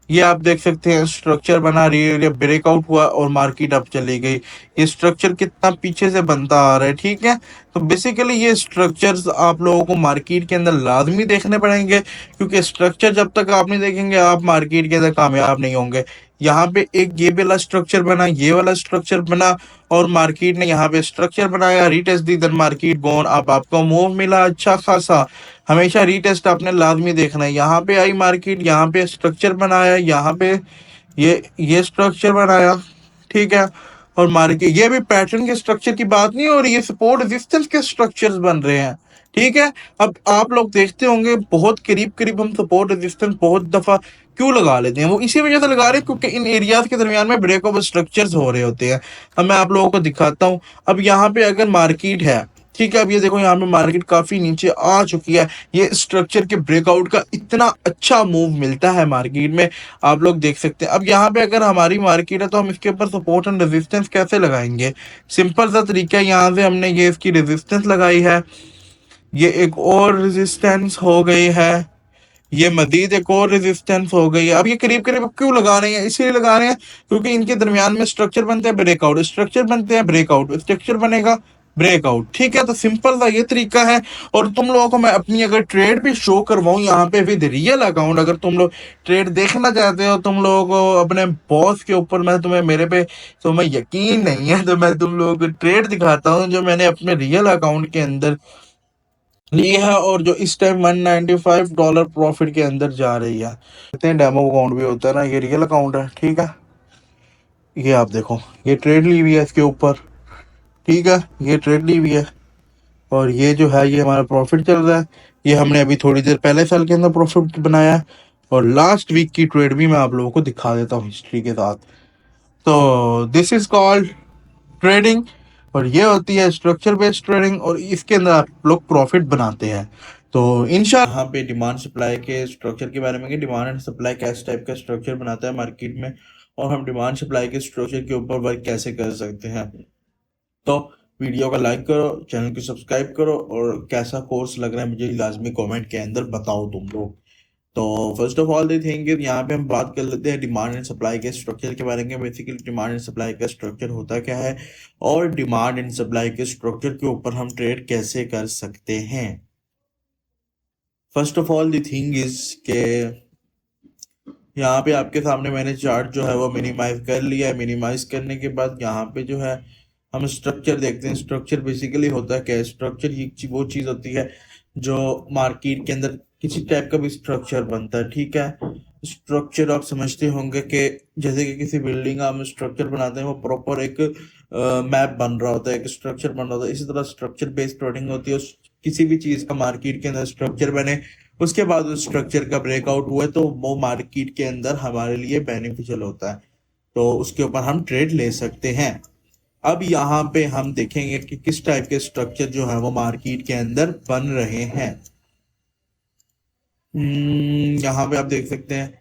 ये आप देख सकते हैं स्ट्रक्चर बना रही है, ब्रेकआउट हुआ और मार्केट अप चली गई। ये स्ट्रक्चर कितना पीछे से बनता आ रहा है, ठीक है। तो बेसिकली ये स्ट्रक्चर्स आप लोगों को मार्केट के अंदर लाजमी देखने पड़ेंगे, क्योंकि स्ट्रक्चर जब तक आप नहीं देखेंगे आप मार्केट के अंदर कामयाब नहीं होंगे। यहाँ पे एक ये वाला स्ट्रक्चर बना, ये वाला स्ट्रक्चर बना, और मार्केट ने यहाँ पे स्ट्रक्चर बनाया, रीटेस्ट दी, देन मार्केट गोन अप, आपको मूव मिला अच्छा खासा। हमेशा रीटेस्ट आपने लाजमी देखना है। यहाँ पे आई मार्केट, यहाँ पे स्ट्रक्चर बनाया, यहाँ पे ये स्ट्रक्चर बनाया, ठीक है। और मार्केट, ये भी पैटर्न के स्ट्रक्चर की बात नहीं हो रही, ये सपोर्ट रेजिस्टेंस के स्ट्रक्चर्स बन रहे हैं, ठीक है। अब आप लोग देखते होंगे बहुत करीब करीब हम सपोर्ट रेजिस्टेंस बहुत दफा क्यों लगा लेते हैं, वो इसी वजह से लगा रहे हैं क्योंकि इन एरियाज के दरमियान में ब्रेक ओवर स्ट्रक्चर्स हो रहे होते हैं। अब मैं आप लोगों को दिखाता हूँ। अब यहाँ पे अगर मार्केट है, ठीक है, अब ये देखो यहाँ पे मार्केट काफी नीचे आ चुकी है। ये स्ट्रक्चर के ब्रेकआउट का इतना अच्छा मूव मिलता है मार्केट में, आप लोग देख सकते हैं। अब यहाँ पे अगर हमारी मार्केट है तो हम इसके ऊपर सपोर्ट एंड रेजिस्टेंस कैसे लगाएंगे। सिंपल सा तरीका है, यहाँ से हमने ये इसकी रेजिस्टेंस लगाई है, ये एक और रेजिस्टेंस हो गई है, ये मजीद एक और रेजिस्टेंस हो गई है। अब ये करीब करीब क्यों लगा रहे हैं, इसलिए लगा रहे हैं क्योंकि इनके दरमियान में स्ट्रक्चर बनते हैं, ब्रेकआउट, स्ट्रक्चर बनते हैं, ब्रेकआउट, स्ट्रक्चर बनेगा, ब्रेकआउट, ठीक है। तो सिंपल सा ये तरीका है। और तुम लोगों को मैं अपनी अगर ट्रेड भी शो करवाऊं यहाँ पे विद रियल अकाउंट, अगर तुम लोग ट्रेड देखना चाहते हो, तुम लोगों को अपने बॉस के ऊपर, मैं तुम्हें, मेरे पे तुम्हें यकीन नहीं है तो मैं तुम लोगों को ट्रेड दिखाता हूँ जो मैंने अपने रियल अकाउंट के अंदर ली है, और जो इस टाइम $195 प्रॉफिट के अंदर जा रही है। कहते हैं डेमो अकाउंट भी होता है ना, ये रियल अकाउंट है, ठीक है। ये आप देखो, ये ट्रेड ली हुई है इसके ऊपर, ठीक है, ये ट्रेड ली हुई है, और ये जो है ये हमारा प्रॉफिट चल रहा है। ये हमने अभी थोड़ी देर पहले साल के अंदर प्रॉफिट बनाया है, और लास्ट वीक की ट्रेड भी मैं आप लोगों को दिखा देता हूँ हिस्ट्री के साथ। तो दिस इज कॉल्ड ट्रेडिंग, और ये होती है स्ट्रक्चर बेस्ड ट्रेडिंग, और इसके अंदर आप लोग प्रॉफिट बनाते हैं। तो इंशाल्लाह यहाँ पे डिमांड सप्लाई के स्ट्रक्चर के बारे में, डिमांड एंड सप्लाई कैसे टाइप का स्ट्रक्चर बनाता है मार्केट में, और हम डिमांड सप्लाई के स्ट्रक्चर के ऊपर वर्क कैसे कर सकते हैं। तो वीडियो का लाइक करो, चैनल को सब्सक्राइब करो, और कैसा कोर्स लग रहा है मुझे लाजमी कमेंट के अंदर बताओ तुम लोग। तो first of all the thing यहाँ पे हम बात कर लेते हैं डिमांड एंड सप्लाई के स्ट्रक्चर के बारे में। बेसिकली डिमांड एंड सप्लाई का स्ट्रक्चर होता क्या है, और डिमांड एंड सप्लाई के स्ट्रक्चर के ऊपर हम ट्रेड कैसे कर सकते हैं। First of all the thing is के यहाँ पे आपके सामने मैंने चार्ट जो है वो मिनिमाइज कर लिया है। मिनिमाइज करने के बाद यहाँ पे जो है हम स्ट्रक्चर देखते हैं। स्ट्रक्चर बेसिकली होता है क्या, स्ट्रक्चर वो चीज होती है जो मार्केट के अंदर किसी टाइप का भी स्ट्रक्चर बनता है, ठीक है। स्ट्रक्चर आप समझते होंगे कि जैसे कि किसी बिल्डिंग का हम स्ट्रक्चर बनाते हैं, वो प्रॉपर एक मैप बन रहा होता है, एक स्ट्रक्चर बन रहा होता है। इसी तरह स्ट्रक्चर बेस्ड ट्रेडिंग होती है। किसी भी चीज का मार्केट के अंदर स्ट्रक्चर बने, उसके बाद उस स्ट्रक्चर का ब्रेकआउट हुआ तो वो मार्केट के अंदर हमारे लिए बेनिफिशियल होता है, तो उसके ऊपर हम ट्रेड ले सकते हैं। अब यहाँ पे हम देखेंगे कि किस टाइप के स्ट्रक्चर जो है वो मार्केट के अंदर बन रहे हैं। यहाँ पे आप देख सकते हैं।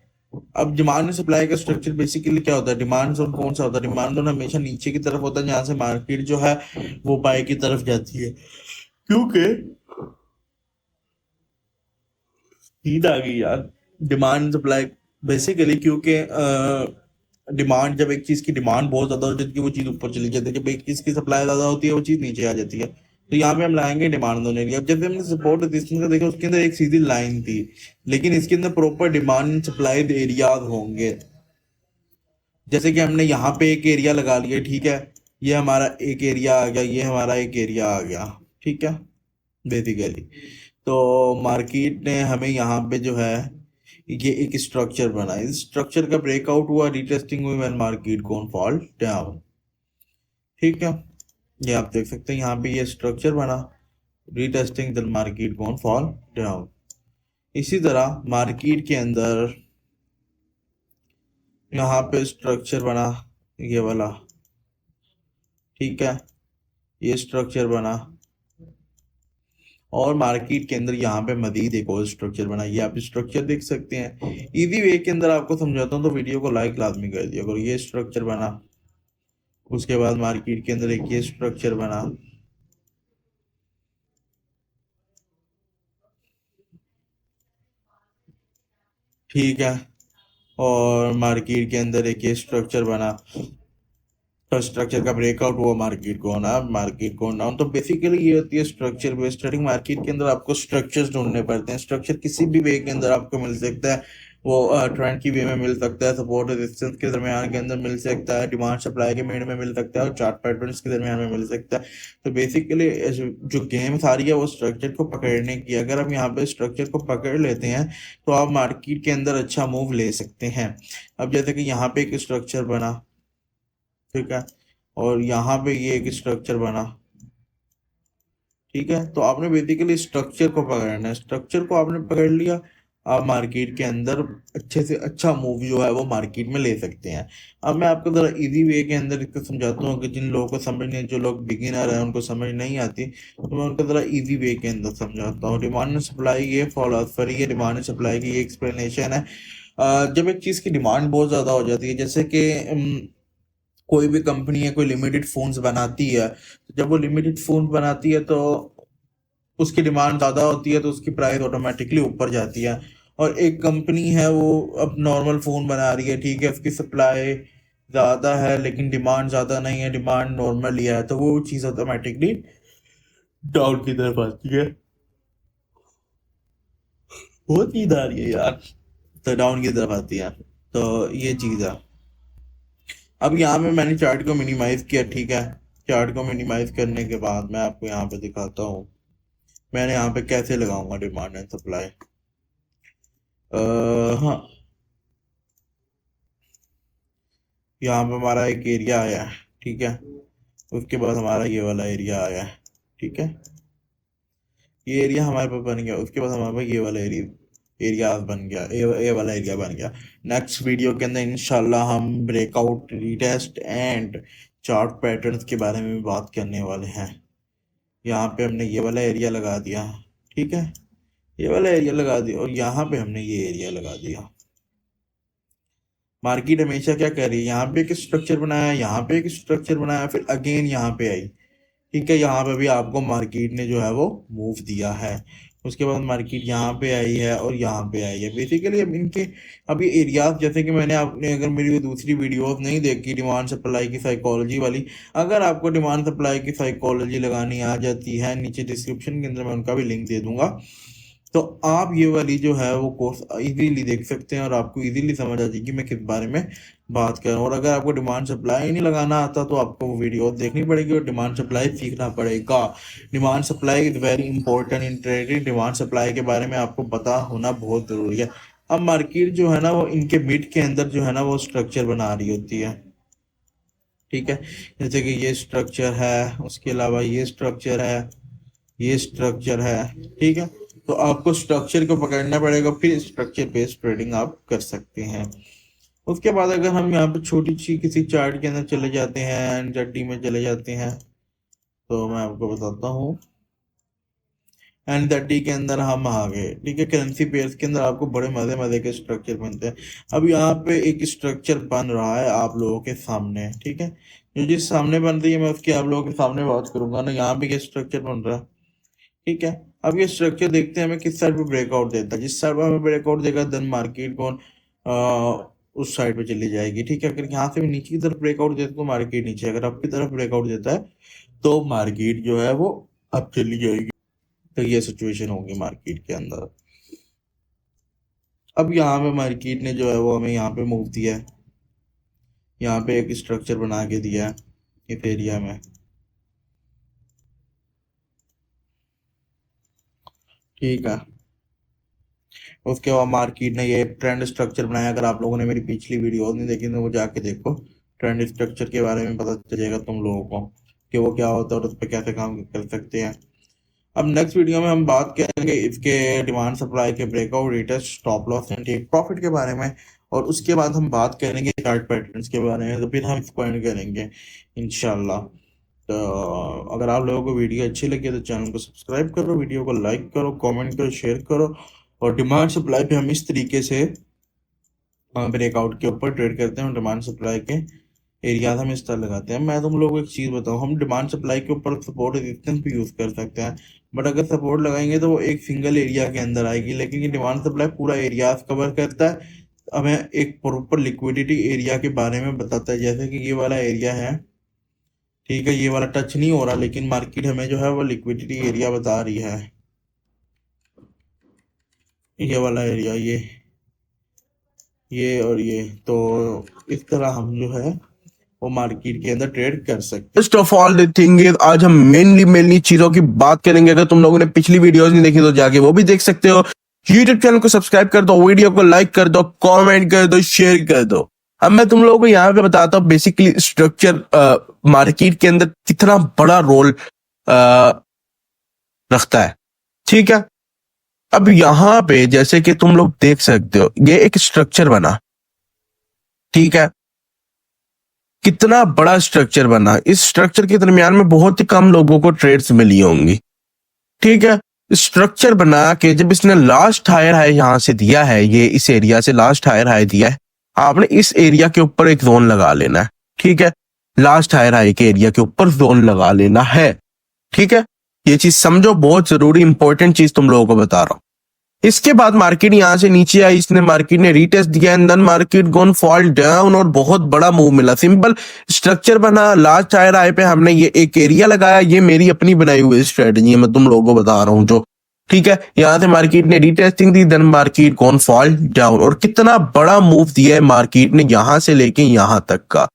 अब डिमांड एंड सप्लाई का स्ट्रक्चर बेसिकली क्या होता है? डिमांड जोन कौन सा होता है? डिमांड जोन हमेशा नीचे की तरफ होता है, जहां से मार्केट जो है वो बाय की तरफ जाती है, क्योंकि नींद आ गई यार। डिमांड सप्लाई बेसिकली क्योंकि डिमांड, जब एक चीज की डिमांड बहुत ज्यादा हो जाती है वो चीज ऊपर चली जाती है, जब एक चीज की सप्लाई ज्यादा होती है वो चीज नीचे आ जाती है। तो यहाँ पे हम लाएंगे डिमांड दोनों एरिया। अब जैसे हमने सपोर्ट रेजिस्टेंस का देखा, उसके अंदर एक सीधी लाइन थी, लेकिन इसके अंदर प्रॉपर डिमांड सप्लाई एरियाज होंगे। जैसे कि हमने यहाँ पे एक एरिया लगा लिया, ठीक है, ये हमारा एक एरिया आ गया, ये हमारा एक एरिया आ गया, ठीक है, बेसिकली। तो मार्केट ने हमें यहाँ पे जो है ये एक स्ट्रक्चर बना, इस स्ट्रक्चर का ब्रेकआउट हुआ, रिटेस्टिंग हुई, when market gone fall down, ठीक है। ये आप देख सकते हैं यहाँ पे ये स्ट्रक्चर बना, retesting then market gone fall down. इसी तरह मार्केट के अंदर यहाँ पे स्ट्रक्चर बना ये वाला, ठीक है, ये स्ट्रक्चर बना, और मार्केट के अंदर यहाँ पे मजीद एक और स्ट्रक्चर बना। ये आप स्ट्रक्चर देख सकते हैं। इजी वे के अंदर आपको समझाता हूँ, तो वीडियो को लाइक लाजमी कर दिया करो। ये स्ट्रक्चर बना, उसके बाद मार्केट के अंदर एक ये स्ट्रक्चर बना, ठीक है, और मार्केट के अंदर एक ये स्ट्रक्चर बना, तो स्ट्रक्चर का ब्रेकआउट हुआ, मार्केट को होना, मार्केट को डाउन। तो बेसिकली ये होती है स्ट्रक्चर बेस्ड ट्रेडिंग। मार्केट के अंदर आपको स्ट्रक्चर्स ढूंढने पड़ते हैं। स्ट्रक्चर किसी भी वे के अंदर आपको मिल सकता है, वो ट्रेंड की वे में मिल सकता है, सपोर्ट रेजिस्टेंस के दरमियान के अंदर मिल सकता है, डिमांड सप्लाई के मिड में मिल सकता है, और चार्ट पैटर्न्स के दरमियान में मिल सकता है। तो बेसिकली जो गेम सारी है वो स्ट्रक्चर को पकड़ने की। अगर हम यहाँ पे स्ट्रक्चर को पकड़ लेते हैं तो आप मार्केट के अंदर अच्छा मूव ले सकते हैं। अब जैसे कि यहाँ पे एक स्ट्रक्चर बना, ठीक है, और यहाँ पे ये एक स्ट्रक्चर बना, ठीक है। तो आपने बेसिकली स्ट्रक्चर को पकड़ना है। स्ट्रक्चर को आपने पकड़ लिया, आप मार्केट के अंदर अच्छे से अच्छा मूव जो है वो मार्केट में ले सकते हैं। अब मैं आपको जरा इजी वे के अंदर इसको समझाता हूँ कि जिन लोगों को समझ नहीं, जो लोग बिगिनर है उनको समझ नहीं आती, तो मैं उनको जरा इजी वे के अंदर समझाता हूँ। डिमांड एंड सप्लाई ये फिलोसफी है, डिमांड एंड सप्लाई की ये एक्सप्लेनेशन है। जब एक चीज की डिमांड बहुत ज्यादा हो जाती है, जैसे कि कोई भी कंपनी है, कोई लिमिटेड फोन्स बनाती है, तो जब वो लिमिटेड फोन बनाती है तो उसकी डिमांड ज़्यादा होती है, तो उसकी प्राइस ऑटोमेटिकली ऊपर जाती है। और एक कंपनी है वो अब नॉर्मल फ़ोन बना रही है, ठीक है, उसकी सप्लाई ज़्यादा है लेकिन डिमांड ज़्यादा नहीं है, डिमांड नॉर्मल ही है, तो वो चीज़ ऑटोमेटिकली डाउन की तरफ आती है। बहुत नींद आ रही है यार। तो डाउन की तरफ आती है, तो ये चीज़ है। अब यहाँ पे मैंने चार्ट को मिनिमाइज किया, ठीक है। चार्ट को मिनिमाइज करने के बाद मैं आपको यहाँ पे दिखाता हूँ मैंने यहाँ पे कैसे लगाऊंगा डिमांड एंड सप्लाई। हाँ, यहाँ पे हमारा एक एरिया आया है, ठीक है, उसके बाद हमारा ये वाला एरिया आया है, ठीक है, ये एरिया हमारे पास बन गया। उसके बाद हमारे पास ये वाला एरिया बन गया, ये वाला एरिया बन गया। नेक्स्ट वीडियो के अंदर इंशाल्लाह हम breakout, retest and chart patterns के बारे में भी बात करने वाले हैं। यहाँ पे हमने ये वाला एरिया लगा दिया, ठीक है, ये वाला एरिया लगा दिया, और यहाँ पे हमने ये एरिया लगा दिया। मार्केट हमेशा क्या कर रही है, यहाँ पे एक स्ट्रक्चर बनाया, यहाँ पे एक स्ट्रक्चर बनाया, फिर अगेन यहाँ पे आई, ठीक है। यहाँ पे भी आपको मार्केट ने जो है वो मूव दिया है। उसके बाद मार्केट यहाँ पे आई है और यहाँ पे आई है। बेसिकली अब इनके अभी एरियाज, जैसे कि मैंने, आपने अगर मेरी दूसरी वीडियो नहीं देखी डिमांड सप्लाई की साइकोलॉजी वाली, अगर आपको डिमांड सप्लाई की साइकोलॉजी लगानी आ जाती है, नीचे डिस्क्रिप्शन के अंदर मैं उनका भी लिंक दे दूंगा, तो आप ये वाली जो है वो कोर्स इजीली देख सकते हैं और आपको इजीली समझ आ जाएगी मैं किस बारे में बात कर रहा हूँ। और अगर आपको डिमांड सप्लाई नहीं लगाना आता तो आपको वो वीडियो देखनी पड़ेगी और डिमांड सप्लाई सीखना पड़ेगा। Demand supply is very important in trading. Demand supply के बारे में आपको पता होना बहुत ज़रूरी है। अब मार्केट जो है ना वो इनके मिड के अंदर जो है ना वो स्ट्रक्चर बना रही होती है, ठीक है, जैसे कि ये स्ट्रक्चर है, उसके अलावा ये स्ट्रक्चर है, ये स्ट्रक्चर है। ठीक है, तो आपको स्ट्रक्चर को पकड़ना पड़ेगा, फिर स्ट्रक्चर बेस्ड ट्रेडिंग आप कर सकते हैं। उसके बाद अगर हम यहाँ पे छोटी सी किसी चार्ट के अंदर चले जाते हैं, एनजेडी में चले जाते हैं, तो मैं आपको बताता हूँ। एनजेडी के अंदर हम आ गए। ठीक है, करेंसी पेयर्स के अंदर आपको बड़े मजे मजे के स्ट्रक्चर बनते हैं। अब यहाँ पे एक स्ट्रक्चर बन रहा है आप लोगों के सामने। ठीक है, जो जिस सामने बन रही है मैं उसकी आप लोगों के सामने बात करूंगा ना। यहाँ पे ये स्ट्रक्चर बन रहा है। ठीक है, अब ये स्ट्रक्चर देखते हैं हमें किस साइड पे ब्रेकआउट देता है। जिस साइड पे हमें ब्रेकआउट देगा देन मार्केट कौन उस साइड पे चली जाएगी। ठीक है, अगर यहाँ से भी नीचे की तरफ ब्रेकआउट देता है तो मार्केट नीचे, अगर अप की तरफ ब्रेकआउट देता है तो मार्केट जो है वो अब चली जाएगी। तो ये सिचुएशन होगी मार्केट के अंदर। अब यहाँ पे मार्केट ने जो है वो हमें यहाँ पे मूव दिया है, यहाँ पे एक स्ट्रक्चर बना के दिया है इस एरिया में। ठीक है, उसके बाद मार्केट ने ये ट्रेंड स्ट्रक्चर बनाया। अगर आप लोगों ने मेरी पिछली वीडियो नहीं देखी तो वो जाके देखो, ट्रेंड स्ट्रक्चर के बारे में पता चलेगा तुम लोगों को कि वो क्या होता है और उस पर कैसे काम कर सकते हैं। अब नेक्स्ट वीडियो में हम बात करेंगे इसके डिमांड सप्लाई के breakout, retest, stop loss and take profit के बारे में, और उसके बाद हम बात करेंगे चार्ट पैटर्न्स के बारे में, तो फिर हम इसको एंड करेंगे इंशाल्लाह। तो अगर आप लोगों को वीडियो अच्छी लगी तो चैनल को सब्सक्राइब करो, वीडियो को लाइक करो, कमेंट करो, शेयर करो। और डिमांड सप्लाई पे हम इस तरीके से ब्रेकआउट के ऊपर ट्रेड करते हैं। डिमांड सप्लाई के एरियाज हम इस तरह लगाते हैं। मैं तुम लोगों को एक चीज़ बताऊं, हम डिमांड सप्लाई के ऊपर सपोर्ट रेजिस्टेंस भी यूज़ कर सकते हैं, बट अगर सपोर्ट लगाएंगे तो वो एक सिंगल एरिया के अंदर आएगी। लेकिन ये डिमांड सप्लाई पूरा एरियाज कवर करता है, हमें एक प्रॉपर लिक्विडिटी एरिया के बारे में बताता है। जैसे कि ये वाला एरिया है, ठीक है, ये वाला टच नहीं हो रहा, लेकिन मार्केट हमें जो है वो लिक्विडिटी एरिया बता रही है। ये वाला एरिया, ये और ये, तो इस तरह हम जो है वो मार्केट के अंदर ट्रेड कर सकते हैं। First of all the thing is, आज हम मेनली चीजों की बात करेंगे। अगर तुम लोगों ने पिछली वीडियोस नहीं देखी तो जाके वो भी देख सकते हो। यूट्यूब चैनल को सब्सक्राइब कर दो, वीडियो को लाइक कर दो, कमेंट कर दो, शेयर कर दो। अब मैं तुम लोगों को यहाँ पे बताता हूँ बेसिकली स्ट्रक्चर मार्केट के अंदर कितना बड़ा रोल रखता है। ठीक है, अब यहाँ पे जैसे कि तुम लोग देख सकते हो ये एक स्ट्रक्चर बना। ठीक है, कितना बड़ा स्ट्रक्चर बना। इस स्ट्रक्चर के दरमियान में बहुत ही कम लोगों को ट्रेड्स मिली होंगी। ठीक है, स्ट्रक्चर बना के जब इसने लास्ट हायर हाई यहां से दिया है, ये इस एरिया से लास्ट हायर हाई दिया है, आपने इस एरिया के ऊपर एक जोन लगा लेना है। ठीक है, लास्ट हायर हाई के एरिया के ऊपर जोन लगा लेना है। ठीक है, ये चीज समझो, बहुत जरूरी इंपॉर्टेंट चीज तुम लोगों को बता रहा हूं। इसके बाद मार्केट यहां से नीचे आई, इसने मार्केट ने रीटेस्ट दिया and then market gone fall down और बहुत बड़ा मूव मिला। सिंपल स्ट्रक्चर बना, लास्ट हायर हाई पे हमने ये एक एरिया लगाया। ये मेरी अपनी बनाई हुई स्ट्रेटजी है, मैं तुम लोगों को बता रहा हूँ जो। ठीक है, यहां से मार्केट ने रीटेस्टिंग दी, then market gone fall down, और कितना बड़ा मूव दिया है मार्केट ने यहां से लेके यहां तक का।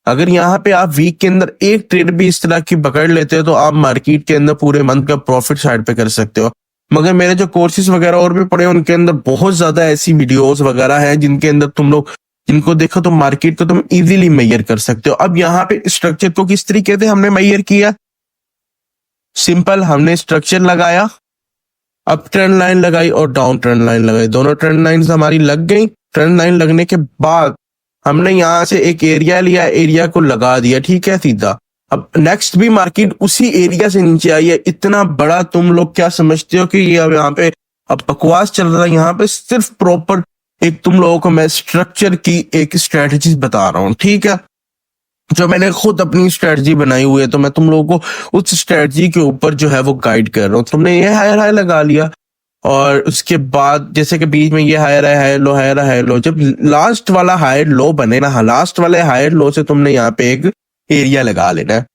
अगर यहाँ पे आप वीक के अंदर एक ट्रेड भी इस तरह की पकड़ लेते हो तो आप मार्केट के अंदर पूरे मंथ का प्रॉफिट साइड पे कर सकते हो। मगर मेरे जो कोर्सेज वगैरह और भी पड़े हैं उनके अंदर बहुत ज्यादा ऐसी वीडियोस वगैरह हैं जिनके अंदर तुम लोग जिनको देखो तो मार्केट को तुम इजीली मेजर कर सकते हो। अब यहाँ पे स्ट्रक्चर को किस तरीके से हमने मेजर किया, सिंपल, हमने स्ट्रक्चर लगाया, अप ट्रेंड लाइन लगाई और डाउन ट्रेंड लाइन लगाई। दोनों ट्रेंड लाइन हमारी लग गई। ट्रेंड लाइन लगने के बाद हमने यहां से एक एरिया लिया, एरिया को लगा दिया। ठीक है, सीधा। अब नेक्स्ट भी मार्केट उसी एरिया से नीचे आई है। इतना बड़ा तुम लोग क्या समझते हो कि ये अब यहाँ पे अब बकवास चल रहा है। यहाँ पे सिर्फ प्रॉपर एक तुम लोगों को मैं स्ट्रक्चर की एक स्ट्रेटजी बता रहा हूँ। ठीक है, जो मैंने खुद अपनी स्ट्रेटजी बनाई हुई है, तो मैं तुम लोगों को उस स्ट्रेटजी के ऊपर जो है वो गाइड कर रहा हूँ। तुमने ये हायर हाई लगा लिया और उसके बाद जैसे कि बीच में ये हायर है, higher low, higher higher low, जब लास्ट वाला हायर लो बने ना, लास्ट वाले हायर लो से तुमने यहाँ पे एक एरिया लगा लेना है।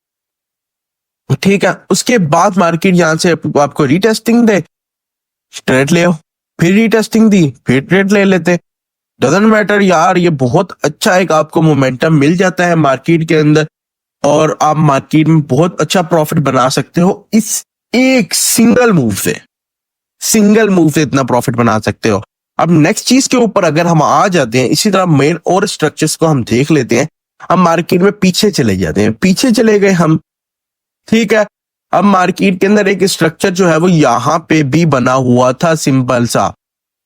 ठीक है, उसके बाद मार्केट यहां से आपको रीटेस्टिंग दे, ट्रेड ले, फिर रीटेस्टिंग दी, फिर ट्रेड ले लेते, डजंट मैटर यार। ये बहुत अच्छा एक आपको मोमेंटम मिल जाता है मार्केट के अंदर और आप मार्केट में बहुत अच्छा प्रॉफिट बना सकते हो। इस एक सिंगल मूव से इतना प्रॉफिट बना सकते हो। अब नेक्स्ट चीज के ऊपर अगर हम आ जाते हैं, इसी तरह मेन और स्ट्रक्चर्स को हम देख लेते हैं। अब मार्केट में पीछे चले जाते हैं, पीछे चले गए हम, ठीक है। अब मार्केट के अंदर एक स्ट्रक्चर जो है वो यहाँ पे भी बना हुआ था, सिंपल सा,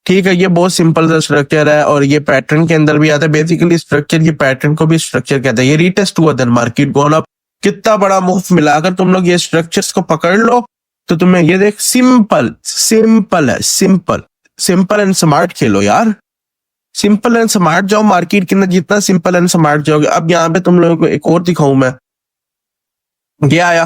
ठीक है। ये बहुत सिंपल सा स्ट्रक्चर है और ये पैटर्न के अंदर भी आता है। बेसिकली स्ट्रक्चर, ये पैटर्न को भी स्ट्रक्चर कहते हैं। ये रीटेस्ट हुआ देन मार्केट गोन अप, कितना बड़ा मूव मिला। अगर तुम लोग ये स्ट्रक्चर्स को पकड़ लो तो तुम्हें ये देख, सिंपल सिंपल है, सिंपल सिंपल एंड स्मार्ट खेलो यार, सिंपल एंड स्मार्ट जाओ मार्केट के अंदर, जितना सिंपल एंड स्मार्ट जाओगे। अब यहाँ पे तुम लोगों को एक और दिखाऊं मैं, ये आया,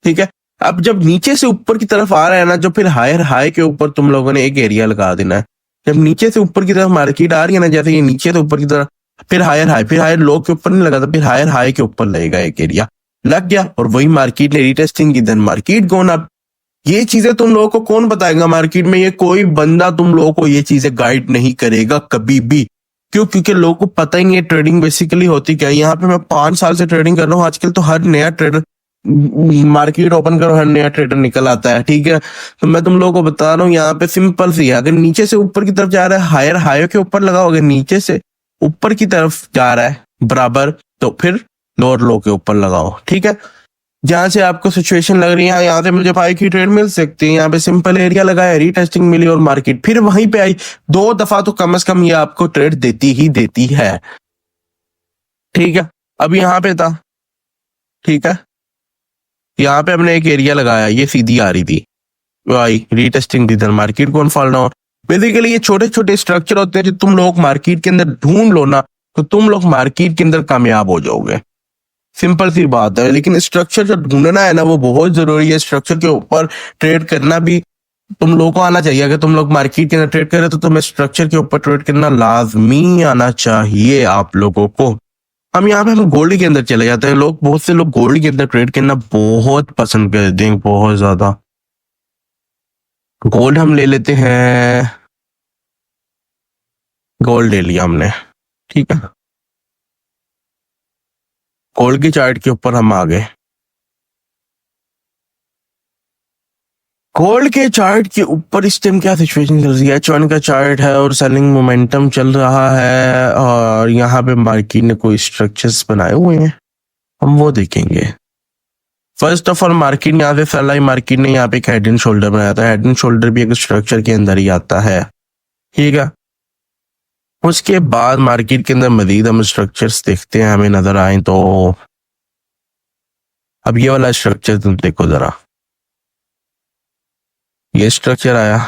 ठीक है। अब जब नीचे से ऊपर की तरफ आ रहा है ना, जो फिर हायर हाई के ऊपर तुम लोगों ने एक एरिया लगा देना है। जब नीचे से ऊपर की तरफ मार्केट आ रही है ना, जैसे ये नीचे से ऊपर की तरफ, फिर हायर लो के ऊपर नहीं लगा था, फिर हायर हाई के ऊपर लगेगा एक एरिया, लग गया और वही मार्केट ने रीटेस्टिंग की, देन मार्केट गोन अप। ये चीजें तुम लोगों को कौन बताएगा मार्केट में? ये कोई बंदा तुम लोगों को ये चीजें गाइड नहीं करेगा कभी भी। क्यों? क्योंकि लोगों को पता ही नहीं है ट्रेडिंग बेसिकली होती क्या है। यहाँ पे मैं 5 साल से ट्रेडिंग कर रहा हूँ, आजकल तो हर नया ट्रेडर, मार्केट ओपन करो हर नया ट्रेडर निकल आता है, ठीक है। तो मैं तुम लोगों को बता रहा हूँ यहाँ पे सिंपल सी है, अगर नीचे से ऊपर की तरफ जा रहा है हायर हाई के ऊपर लगाओ, अगर नीचे से ऊपर की तरफ जा रहा है बराबर, तो फिर लोअर लो के ऊपर लगाओ, ठीक है। जहां से आपको सिचुएशन लग रही है यहाँ से मुझे बाई की ट्रेड मिल सकती है, यहाँ पे सिंपल एरिया लगाया, रीटेस्टिंग मिली और मार्केट फिर वहीं पे आई। 2 दफा तो कम से कम ये आपको ट्रेड देती ही देती है, ठीक है। अब यहाँ पे था, ठीक है, यहाँ पे हमने एक एरिया लगाया, ये सीधी आ रही थी, आई रीटेस्टिंग दी, देन मार्केट कौन फॉल डाउन। बेसिकली ये छोटे छोटे स्ट्रक्चर होते हैं जो तुम लोग मार्केट के अंदर ढूंढ लो ना, तो तुम लोग मार्केट के अंदर कामयाब हो जाओगे, सिंपल सी बात है। लेकिन स्ट्रक्चर जो ढूंढना है ना वो बहुत जरूरी है। स्ट्रक्चर के ऊपर ट्रेड करना भी तुम लोगों को आना चाहिए। अगर तुम लोग मार्केट के अंदर ट्रेड कर रहे हो तो तुम्हें स्ट्रक्चर के ऊपर ट्रेड करना लाजमी आना चाहिए आप लोगों को। हम यहाँ पे हम गोल्ड के अंदर चले जाते हैं। लोग, बहुत से लोग गोल्ड के अंदर ट्रेड करना बहुत पसंद करते हैं, बहुत ज्यादा। गोल्ड हम ले लेते हैं, गोल्ड ले लिया हमने, ठीक है। गोल्ड की चार्ट के ऊपर हम आ गए। गोल्ड के चार्ट के ऊपर इस टाइम क्या सिचुएशन चल रही है? H1 का चार्ट है और सेलिंग मोमेंटम चल रहा है और यहाँ पे मार्केट ने कोई स्ट्रक्चर्स बनाए हुए हैं, हम वो देखेंगे। फर्स्ट ऑफ ऑल मार्केट यहाँ से फैला ही, मार्केट ने यहाँ पे एक हेड एंड शोल्डर बनाया था। हेड एंड शोल्डर भी एक स्ट्रक्चर के अंदर ही आता है, ठीक है। उसके बाद मार्केट के अंदर मजीद हम स्ट्रक्चर्स देखते हैं, हमें नजर आए तो अब ये वाला स्ट्रक्चर तुम देखो जरा, ये स्ट्रक्चर आया,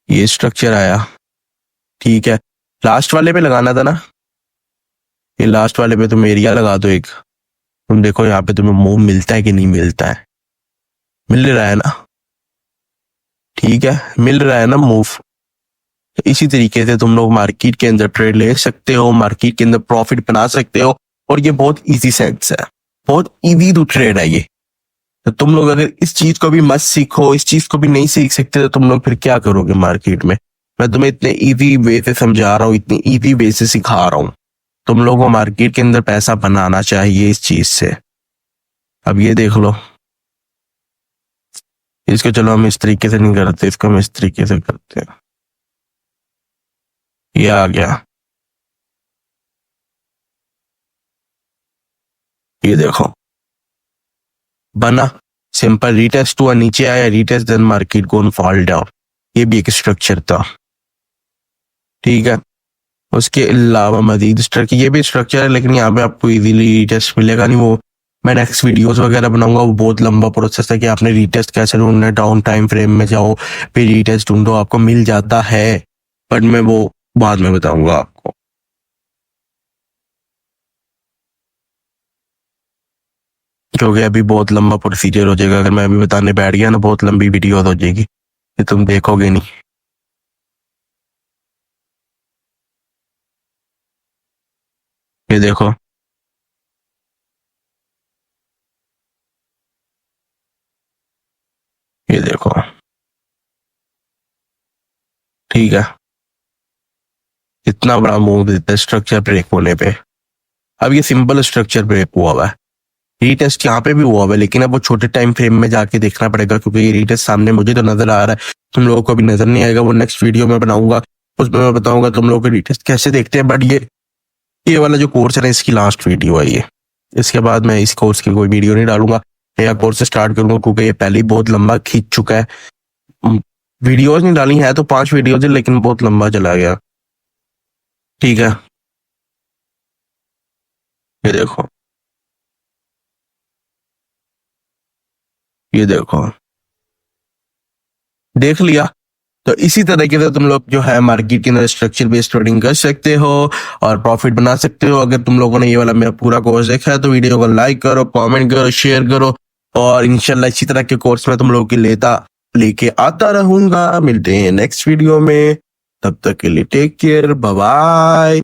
ये स्ट्रक्चर आया, ठीक है। लास्ट वाले पे लगाना था ना, ये लास्ट वाले पे तुम एरिया लगा दो एक, तुम देखो यहाँ पे तुम्हें मूव मिलता है कि नहीं मिलता है। मिल रहा है ना, ठीक है, मिल रहा है ना मूव। तो इसी तरीके से तुम लोग मार्केट के अंदर ट्रेड ले सकते हो, मार्केट के अंदर प्रॉफिट बना सकते हो और ये बहुत इजी सेंस है, बहुत इजी टू ट्रेड है ये। तो तुम लोग अगर इस चीज को भी मत सीखो, इस चीज को भी नहीं सीख सकते, तो तुम लोग फिर क्या करोगे मार्केट में? मैं तुम्हें इतने इजी वे से समझा रहा हूँ, इतनी इजी वे से सिखा रहा हूँ। तुम लोगों को मार्केट के अंदर पैसा बनाना चाहिए इस चीज से। अब ये देख लो, इसको चलो हम इस तरीके से नहीं करते, इसको हम इस तरीके से करते हैं। ये आ गया, ये देखो बना, सिंपल रीटेस्ट हुआ, नीचे आया, retest then market gone fall down. ये भी एक स्ट्रक्चर था, ठीक है। उसके अलावा मजीद स्ट्रक्चर, ये भी स्ट्रक्चर है लेकिन यहाँ पे आपको इजीली रीटेस्ट मिलेगा नहीं। वो मैं नेक्स्ट वीडियोस वगैरह बनाऊंगा, वो बहुत लंबा प्रोसेस है कि आपने रीटेस्ट कैसे ढूंढना है। डाउन टाइम फ्रेम में जाओ, फिर रीटेस्ट ढूंढो, आपको मिल जाता है, बट मैं वो बाद में बताऊंगा आपको। क्योंकि अभी बहुत लंबा प्रोसीजर हो जाएगा, अगर मैं अभी बताने बैठ गया ना बहुत लंबी वीडियो हो जाएगी, ये तुम देखोगे नहीं। ये देखो, ये देखो, ठीक है, इतना बड़ा मूव देता है स्ट्रक्चर ब्रेक होने पे। अब ये सिंपल स्ट्रक्चर ब्रेक हुआ हुआ है, रीटेस्ट यहाँ पे भी हुआ हुआ है, लेकिन अब वो छोटे टाइम फ्रेम में जाके देखना पड़ेगा, क्योंकि ये रीटेस्ट सामने मुझे तो नजर आ रहा है, तुम लोगों को भी नजर नहीं आएगा। वो नेक्स्ट वीडियो में बनाऊंगा, उसमें मैं बताऊंगा तुम लोगों को रीटेस्ट कैसे देखते हैं। बट ये ये वाला जो कोर्स है ना, इसकी लास्ट वीडियो है ये। इसके बाद मैं इस कोर्स की कोई वीडियो नहीं डालूंगा, नया कोर्स स्टार्ट करूंगा, क्योंकि ये पहले ही बहुत लंबा खींच चुका है। वीडियोज नहीं डाली है तो 5 वीडियोज है, लेकिन बहुत लंबा चला गया। ठीक है, ये देखो, ये देखो, देख लिया। तो इसी तरीके से तुम लोग जो है मार्केट के अंदर स्ट्रक्चर बेस्ड ट्रेडिंग कर सकते हो और प्रॉफिट बना सकते हो। अगर तुम लोगों ने ये वाला मेरा पूरा कोर्स देखा है तो वीडियो को लाइक करो, कमेंट करो, शेयर करो, और इंशाल्लाह इसी तरह के कोर्स में तुम लोगों की लेके आता रहूंगा। मिलते हैं नेक्स्ट वीडियो में, तब तक के लिए टेक केयर, बाय बाय।